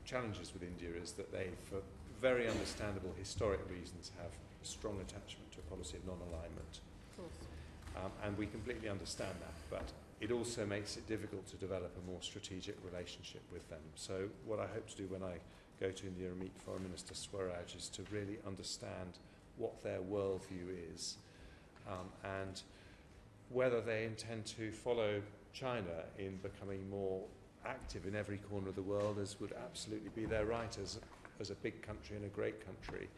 challenges with India is that they, for very understandable historic reasons, have a strong attachment to a policy of non-alignment. Of course. And we completely understand that, but it also makes it difficult to develop a more strategic relationship with them. So what I hope to do when I go to India and meet Foreign Minister Swaraj is to really understand what their worldview is, and whether they intend to follow China in becoming more active in every corner of the world, as would absolutely be their right as a big country and a great country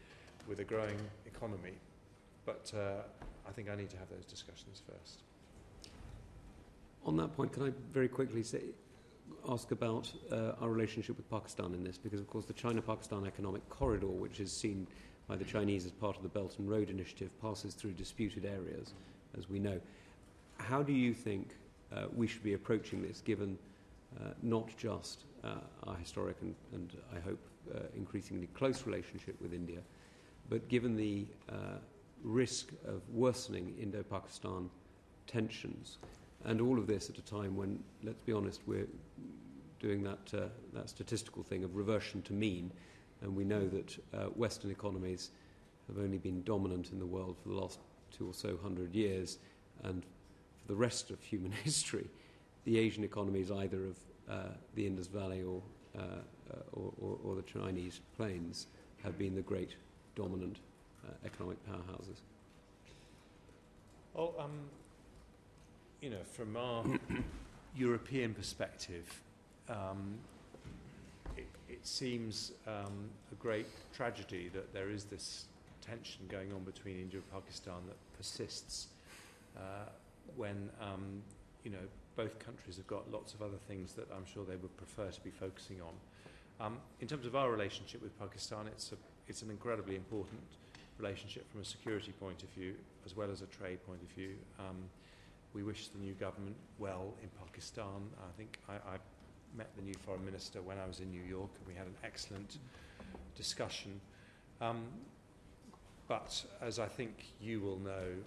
with a growing economy. But I think I need to have those discussions first. On that point, can I very quickly ask about our relationship with Pakistan in this? Because, of course, the China-Pakistan Economic Corridor, which is seen by the Chinese as part of the Belt and Road Initiative, passes through disputed areas, as we know. How do you think we should be approaching this, given not just our historic and I hope, increasingly close relationship with India, but given the risk of worsening Indo-Pakistan tensions, and all of this at a time when, let's be honest, we're doing that statistical thing of reversion to mean, and we know that Western economies have only been dominant in the world for the last 200 or so years, and for the rest of human history, the Asian economies, either of the Indus Valley or the Chinese plains, have been the great dominant economic powerhouses. Well, from our European perspective, it seems a great tragedy that there is this tension going on between India and Pakistan that persists when both countries have got lots of other things that I'm sure they would prefer to be focusing on. In terms of our relationship with Pakistan, it's an incredibly important relationship from a security point of view as well as a trade point of view. We wish the new government well in Pakistan. I think I met the new foreign minister when I was in New York, and we had an excellent discussion. But as I think you will know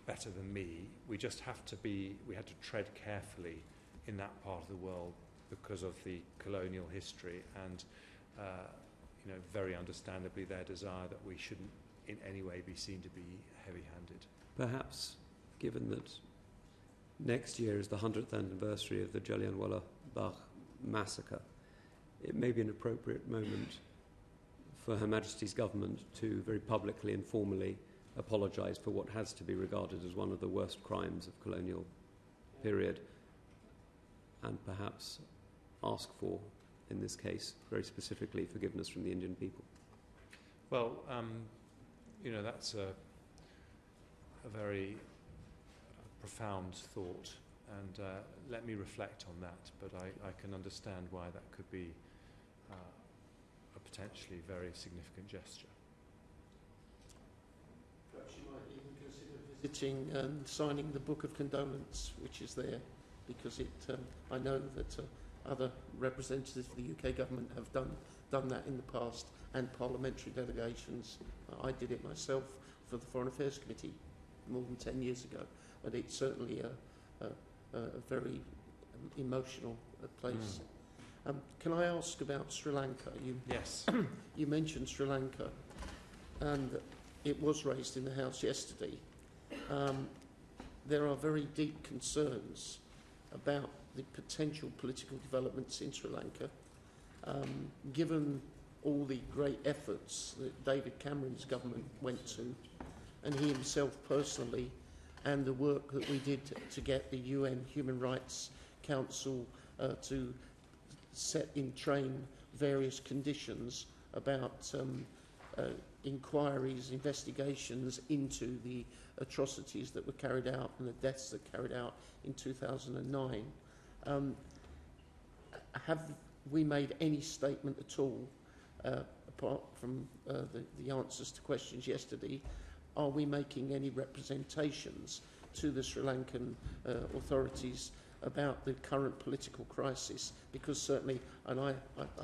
better than me, we had to tread carefully in that part of the world because of the colonial history and, very understandably their desire that we shouldn't in any way be seen to be heavy-handed. Perhaps, given that next year is the 100th anniversary of the Jallianwala Bagh massacre, it may be an appropriate moment for Her Majesty's government to very publicly and formally apologise for what has to be regarded as one of the worst crimes of colonial period, and perhaps ask for, in this case, very specifically, forgiveness from the Indian people. Well, that's a very profound thought, and let me reflect on that, but I can understand why that could be a potentially very significant gesture. Perhaps you might even consider visiting and signing the Book of Condolence, which is there, because I know that other representatives of the UK government have done that in the past, and parliamentary delegations. I did it myself for the Foreign Affairs Committee more than 10 years ago, but it's certainly a very emotional place. Can I ask about Sri Lanka? Yes. You mentioned Sri Lanka, and it was raised in the House yesterday. There are very deep concerns about the potential political developments in Sri Lanka, given all the great efforts that David Cameron's government went to, and he himself personally, and the work that we did to get the UN Human Rights Council to set in train various conditions about inquiries, investigations into the atrocities that were carried out and the deaths that were carried out in 2009. Have we made any statement at all, apart from the answers to questions yesterday? Are we making any representations to the Sri Lankan authorities about the current political crisis? Because certainly, and I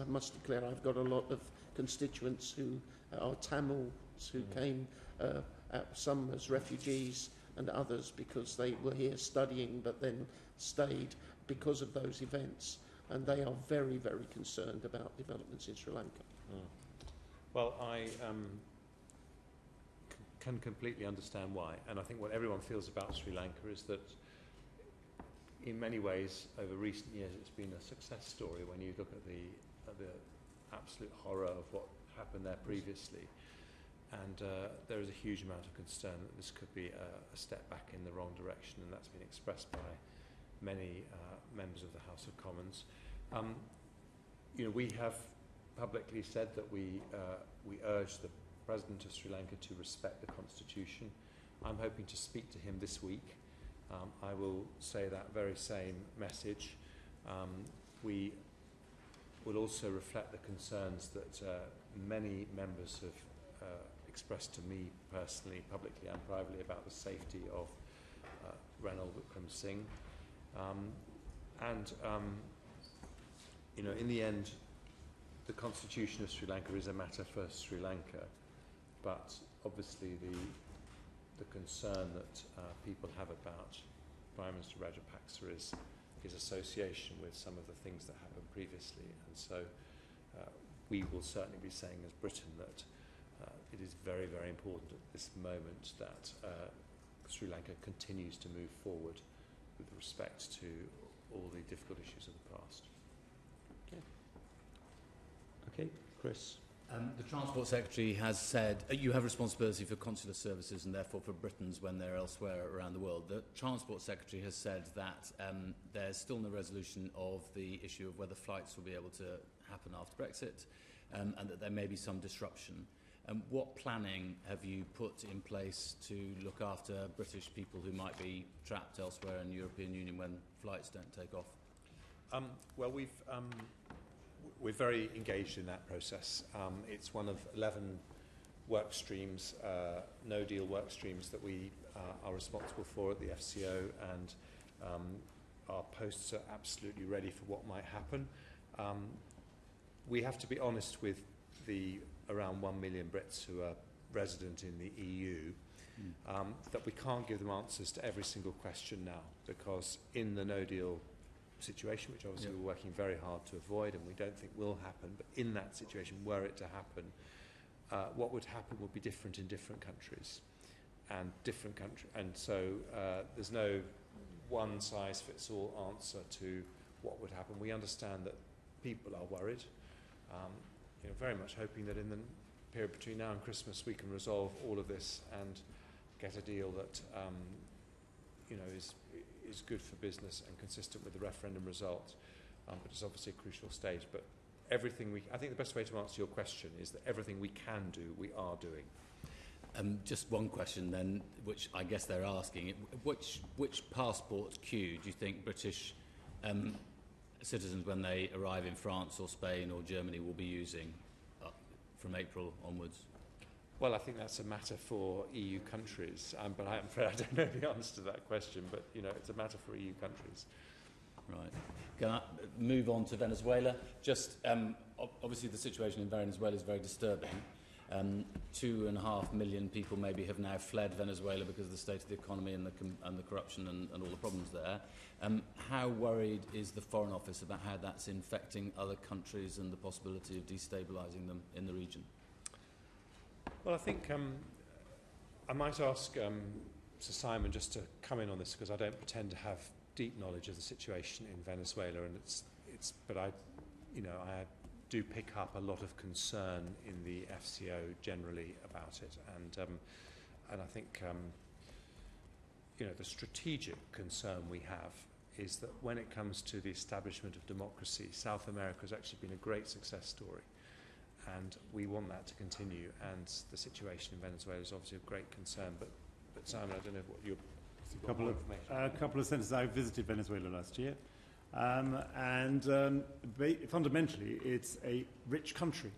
must declare, I've got a lot of constituents who are Tamils who came, some as refugees and others because they were here studying but then stayed because of those events, and they are very, very concerned about developments in Sri Lanka. Well, I can completely understand why, and I think what everyone feels about Sri Lanka is that in many ways over recent years it's been a success story when you look at the absolute horror of what happened there previously, and there is a huge amount of concern that this could be a step back in the wrong direction, and that's been expressed by many members of the House of Commons. We have publicly said that we urge the President of Sri Lanka to respect the Constitution. I'm hoping to speak to him this week. I will say that very same message. We will also reflect the concerns that many members have expressed to me personally, publicly and privately, about the safety of Ranil Wickrem Singh. In the end, the constitution of Sri Lanka is a matter for Sri Lanka, but obviously the concern that people have about Prime Minister Rajapaksa is his association with some of the things that happened previously, and so we will certainly be saying as Britain that it is very, very important at this moment that Sri Lanka continues to move forward with respect to all the difficult issues of the past. Okay, Chris. The Transport Secretary has said you have responsibility for consular services and therefore for Britons when they're elsewhere around the world. The Transport Secretary has said that there's still no resolution of the issue of whether flights will be able to happen after Brexit, and that there may be some disruption. What planning have you put in place to look after British people who might be trapped elsewhere in the European Union when flights don't take off? Well, we're very engaged in that process. It's one of 11 work streams, no-deal work streams that we are responsible for at the FCO, and our posts are absolutely ready for what might happen. We have to be honest with the around 1 million Brits who are resident in the EU, that we can't give them answers to every single question now, because in the no-deal situation, which obviously we're working very hard to avoid and we don't think will happen, but in that situation, were it to happen, what would happen would be different in different countries, and so there's no one-size-fits-all answer to what would happen. We understand that people are worried, very much hoping that in the period between now and Christmas we can resolve all of this and get a deal that is good for business and consistent with the referendum result. But it's obviously a crucial stage. But I think the best way to answer your question is that everything we can do, we are doing. Just one question then, which I guess they're asking. Which passport queue do you think British citizens, when they arrive in France or Spain or Germany, will be using from April onwards? Well, I think that's a matter for EU countries, but I'm afraid I don't know the answer to that question, but it's a matter for EU countries. Right. Can I move on to Venezuela? Just obviously the situation in Venezuela is very disturbing. 2.5 million people maybe have now fled Venezuela because of the state of the economy and the corruption and all the problems there. How worried is the Foreign Office about how that's infecting other countries and the possibility of destabilising them in the region? Well, I think I might ask Sir Simon just to come in on this, because I don't pretend to have deep knowledge of the situation in Venezuela, and but I do pick up a lot of concern in the FCO generally about it, and I think the strategic concern we have is that when it comes to the establishment of democracy, South America has actually been a great success story, and we want that to continue, and the situation in Venezuela is obviously of great concern. But Simon, I don't know what your a couple of sentences. I visited Venezuela last year, and fundamentally it's a rich country.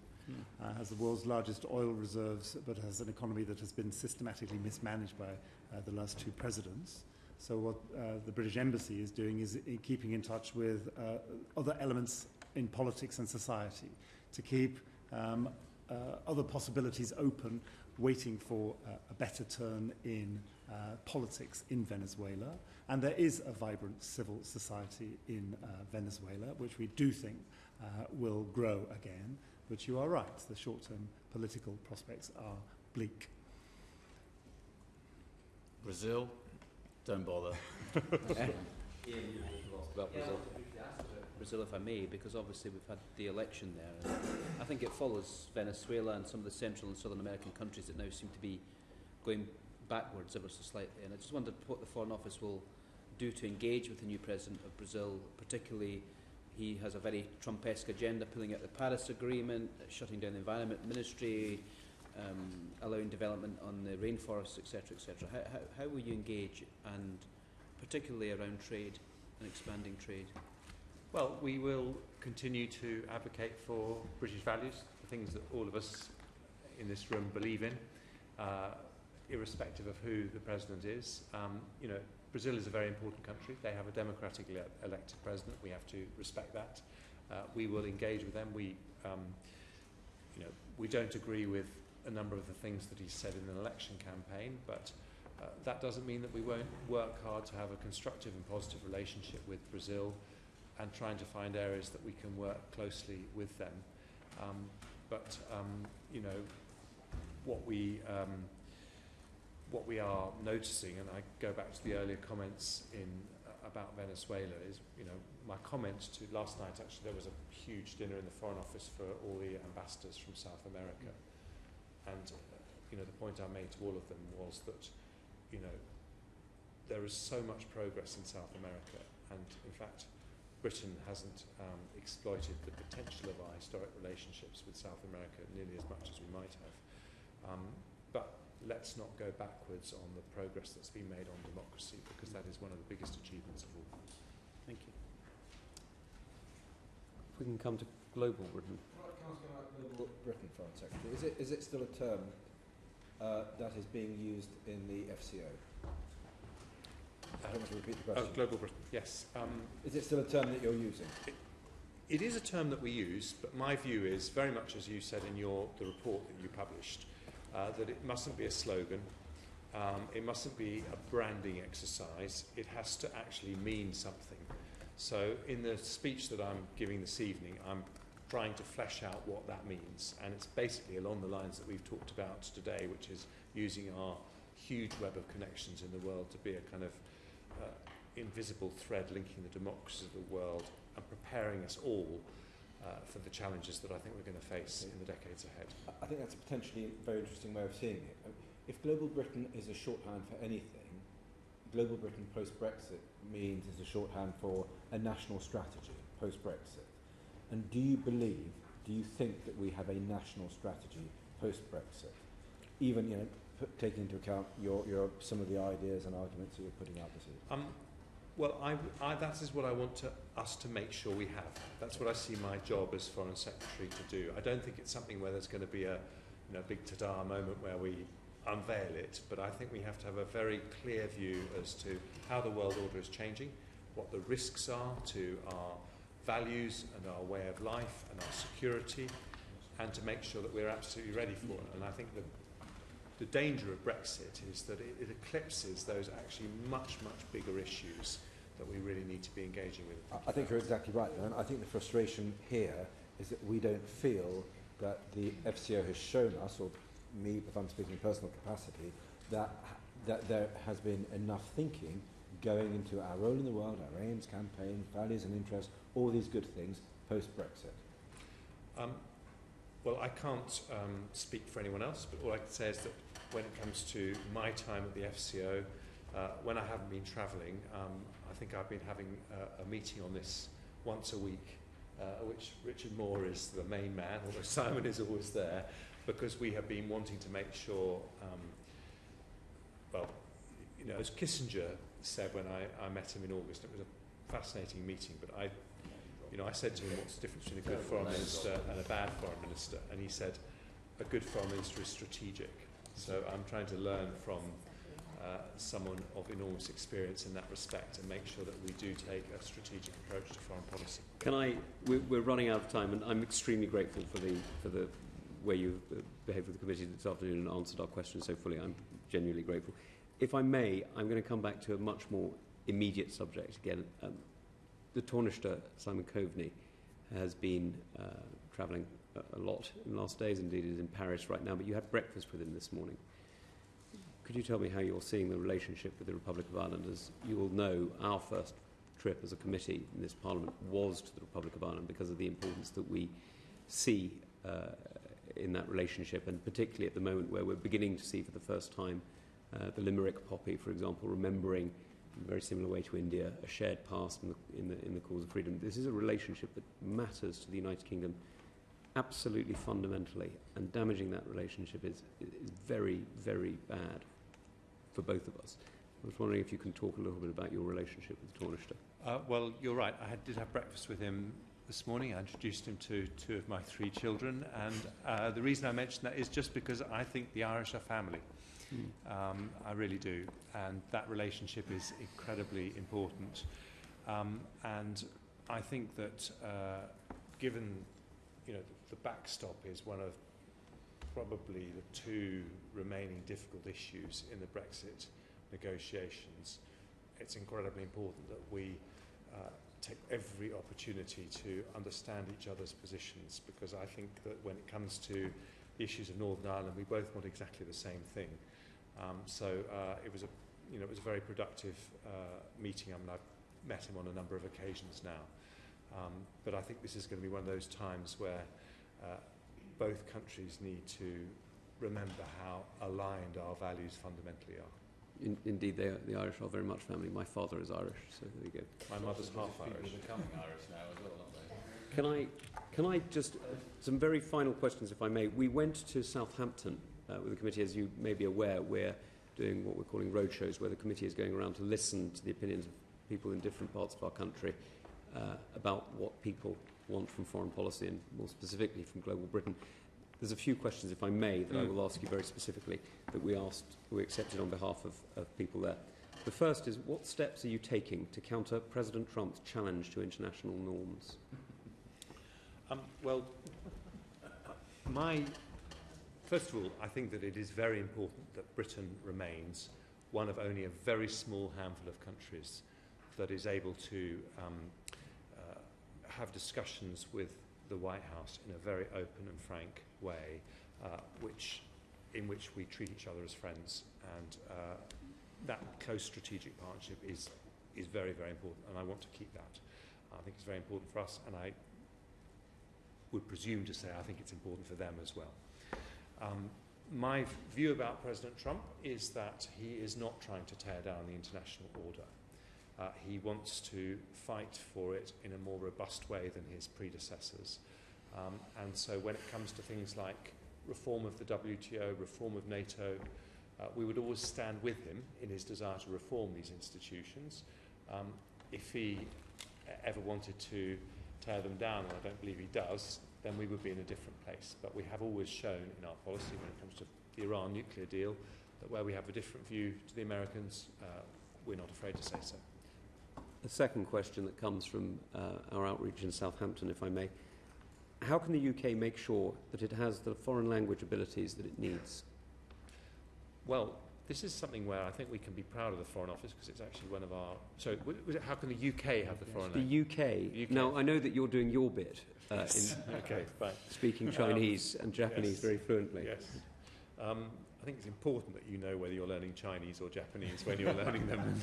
Has the world's largest oil reserves, but has an economy that has been systematically mismanaged by the last two presidents. So what the British Embassy is doing is keeping in touch with other elements in politics and society to keep other possibilities open, waiting for a better turn in politics in Venezuela. And there is a vibrant civil society in Venezuela, which we do think will grow again. But you are right, the short-term political prospects are bleak. Brazil? Don't bother. About Brazil, if I may, because obviously we've had the election there. And I think it follows Venezuela and some of the Central and Southern American countries that now seem to be going backwards ever so slightly. And I just wondered what the Foreign Office will do to engage with the new president of Brazil. Particularly, he has a very Trump-esque agenda, pulling out the Paris Agreement, shutting down the Environment Ministry, allowing development on the rainforests, etc., etc. How will you engage, and particularly around trade and expanding trade? Well, we will continue to advocate for British values, the things that all of us in this room believe in, irrespective of who the president is. You know, Brazil is a very important country. They have a democratically elected president. We have to respect that. We will engage with them. We don't agree with a number of the things that he said in an election campaign, but that doesn't mean that we won't work hard to have a constructive and positive relationship with Brazil, and trying to find areas that we can work closely with them. You know, what we are noticing, and I go back to the earlier comments about Venezuela, is, you know, my comments to last night, actually there was a huge dinner in the Foreign Office for all the ambassadors from South America, and you know, the point I made to all of them was that, you know, there is so much progress in South America, and in fact Britain hasn't exploited the potential of our historic relationships with South America nearly as much as we might have. But let's not go backwards on the progress that's been made on democracy, because that is one of the biggest achievements of all. Thank you. If we can come to global Britain. Can I ask about global Britain, Foreign Secretary? Is it still a term that is being used in the FCO? I don't want to repeat the question. Oh, global Britain, yes. Is it still a term that you're using? It is a term that we use, but my view is very much as you said in the report that you published, that it mustn't be a slogan, it mustn't be a branding exercise, it has to actually mean something. So in the speech that I'm giving this evening, I'm trying to flesh out what that means, and it's basically along the lines that we've talked about today, which is using our huge web of connections in the world to be a kind of invisible thread linking the democracies of the world and preparing us all for the challenges that I think we're going to face in the decades ahead. I think that's a potentially very interesting way of seeing it. If Global Britain is a shorthand for anything, Global Britain post-Brexit means it's a shorthand for a national strategy post-Brexit. And do you think that we have a national strategy post-Brexit? Even, you know, taking into account some of the ideas and arguments that you're putting out this evening? Well, that is what I want us to make sure we have. That's what I see my job as Foreign Secretary to do. I don't think it's something where there's going to be a big ta-da moment where we unveil it, but I think we have to have a very clear view as to how the world order is changing, what the risks are to our values and our way of life and our security, and to make sure that we're absolutely ready for it. And I think the danger of Brexit is that it eclipses those actually much, much bigger issues that we really need to be engaging with. I think you're exactly right, and I think the frustration here is that we don't feel that the FCO has shown us, or me, if I'm speaking in personal capacity, that there has been enough thinking going into our role in the world, our aims, campaign, values and interests, all these good things post-Brexit. Well, I can't speak for anyone else, but all I can say is that when it comes to my time at the FCO, when I haven't been travelling, I think I've been having a meeting on this once a week, which Richard Moore is the main man, although Simon is always there, because we have been wanting to make sure, well, you know, as Kissinger said when I met him in August, it was a fascinating meeting, but I said to him, what's the difference between a good foreign minister and a bad foreign minister? And he said, a good foreign minister is strategic. So I'm trying to learn from someone of enormous experience in that respect and make sure that we do take a strategic approach to foreign policy. We're running out of time, and I'm extremely grateful for the way you behaved with the committee this afternoon and answered our questions so fully. I'm genuinely grateful. If I may, I'm going to come back to a much more immediate subject again. The Taoiseach, Simon Coveney, has been travelling a lot in the last days. Indeed, is in Paris right now, but you had breakfast with him this morning. Could you tell me how you're seeing the relationship with the Republic of Ireland? As you will know, our first trip as a committee in this Parliament was to the Republic of Ireland because of the importance that we see in that relationship, and particularly at the moment where we're beginning to see for the first time the Limerick poppy, for example, remembering in a very similar way to India, a shared past in the cause of freedom. This is a relationship that matters to the United Kingdom absolutely fundamentally, and damaging that relationship is very, very bad for both of us. I was wondering if you can talk a little bit about your relationship with Taoiseach. Well, you're right. I did have breakfast with him this morning. I introduced him to 2 of my 3 children, and the reason I mention that is just because I think the Irish are family. I really do, and that relationship is incredibly important. And I think that given, you know, the backstop is one of probably the 2 remaining difficult issues in the Brexit negotiations, it's incredibly important that we take every opportunity to understand each other's positions, because I think that when it comes to the issues of Northern Ireland, we both want exactly the same thing. It was a very productive meeting. I mean, I've met him on a number of occasions now, but I think this is going to be one of those times where both countries need to remember how aligned our values fundamentally are. Indeed, the Irish are very much family. My father is Irish, so there you go. My mother's half Irish. Becoming Irish now as well, aren't they? Can I just, some very final questions, if I may. We went to Southampton with the committee. As you may be aware, we're doing what we're calling roadshows, where the committee is going around to listen to the opinions of people in different parts of our country about what people want from foreign policy, and more specifically from global Britain. There's a few questions, if I may, that I will ask you very specifically that we accepted on behalf of people there. The first is, what steps are you taking to counter President Trump's challenge to international norms? First of all, I think that it is very important that Britain remains one of only a very small handful of countries that is able to have discussions with the White House in a very open and frank way, in which we treat each other as friends, and that close strategic partnership is very, very important, and I want to keep that. I think it's very important for us, and I would presume to say I think it's important for them as well. My view about President Trump is that he is not trying to tear down the international order. He wants to fight for it in a more robust way than his predecessors. And so when it comes to things like reform of the WTO, reform of NATO, we would always stand with him in his desire to reform these institutions. If he ever wanted to tear them down, and I don't believe he does, then we would be in a different place. But we have always shown in our policy when it comes to the Iran nuclear deal that where we have a different view to the Americans, we're not afraid to say so. A second question that comes from our outreach in Southampton, if I may. How can the UK make sure that it has the foreign language abilities that it needs? Well, this is something where I think we can be proud of the Foreign Office, because it's actually one of our... So, was it, how can the UK have the foreign language? The UK. Now, I know that you're doing your bit in okay, fine. speaking Chinese and Japanese very fluently. Yes. I think it's important that you know whether you're learning Chinese or Japanese when you're learning them.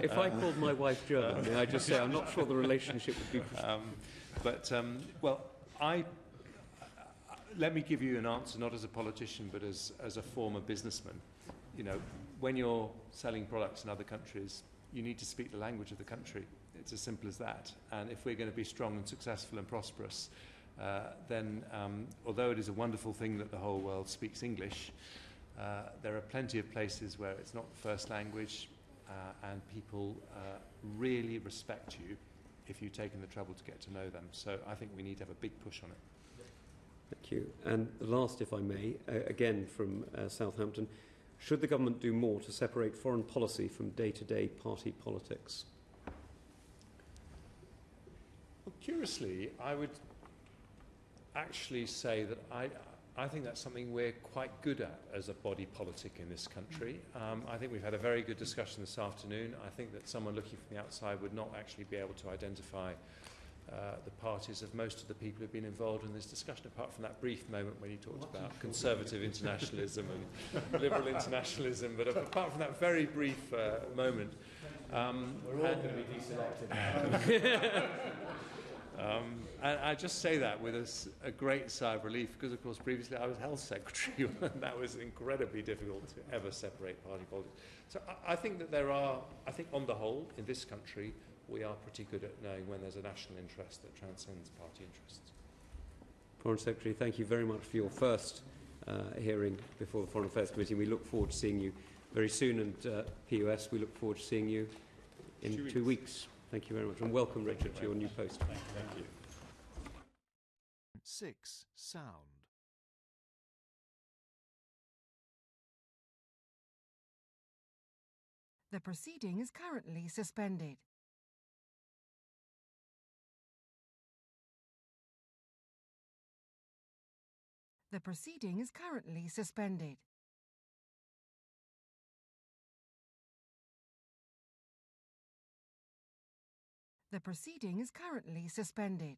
If I called my wife German, may I just say I'm not sure the relationship would be... Let me give you an answer, not as a politician, but as a former businessman. You know, when you're selling products in other countries, you need to speak the language of the country. It's as simple as that. And if we're going to be strong and successful and prosperous, then although it is a wonderful thing that the whole world speaks English, there are plenty of places where it's not the first language, and people really respect you if you've taken the trouble to get to know them. So I think we need to have a big push on it. Thank you. And the last, if I may, again from Southampton, should the government do more to separate foreign policy from day-to-day party politics? Well, curiously, I would actually say that I think that's something we're quite good at as a body politic in this country. I think we've had a very good discussion this afternoon. I think that someone looking from the outside would not actually be able to identify the parties of most of the people who've been involved in this discussion, apart from that brief moment when you talked about conservative internationalism and liberal internationalism. But apart from that very brief moment... we're all going to be deselected. And I just say that with a great sigh of relief, because, of course, previously I was health secretary, and that was incredibly difficult to ever separate party politics. So I think that I think on the whole, in this country, we are pretty good at knowing when there's a national interest that transcends party interests. Foreign Secretary, thank you very much for your first hearing before the Foreign Affairs Committee. We look forward to seeing you very soon, and PUS, we look forward to seeing you in 2 weeks. Thank you very much, and welcome, Richard, to your new post. Thank you. 6. Sound. The proceeding is currently suspended. The proceeding is currently suspended. The proceeding is currently suspended.